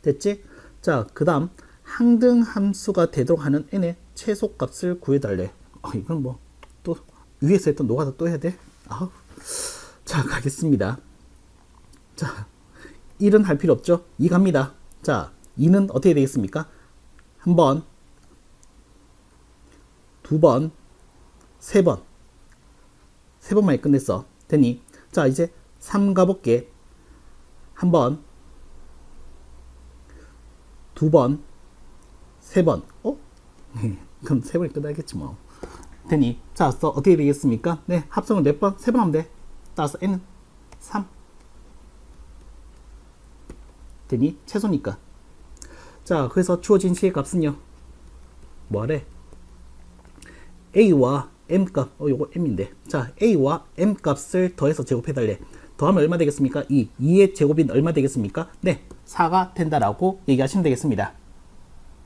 됐지? 자, 그 다음 항등 함수가 되도록 하는 n의 최소값을 구해달래. 이건 뭐 또 위에서 했던 노가다 또 해야 돼? 자, 가겠습니다. 자, 1은 할 필요 없죠? 2 갑니다. 자, 2는 어떻게 되겠습니까? 한 번, 두 번, 세 번. 세 번만에 끝냈어. 됐니? 자, 이제 3 가볼게. 한 번, 두 번, 세 번. 그럼 세 번에 끝나겠지 뭐. 되니? 자, 어떻게 되겠습니까? 네, 합성을 몇 번? 3번 하면 돼. 따라서 n은 3. 되니? 최소니까. 자, 그래서 주어진 c의 값은요. 뭐래? a와 m 값, 요거 m인데. 자, a와 m 값을 더해서 제곱해달래. 더하면 얼마 되겠습니까? 2. 2의 제곱인 얼마 되겠습니까? 네, 4가 된다라고 얘기하시면 되겠습니다.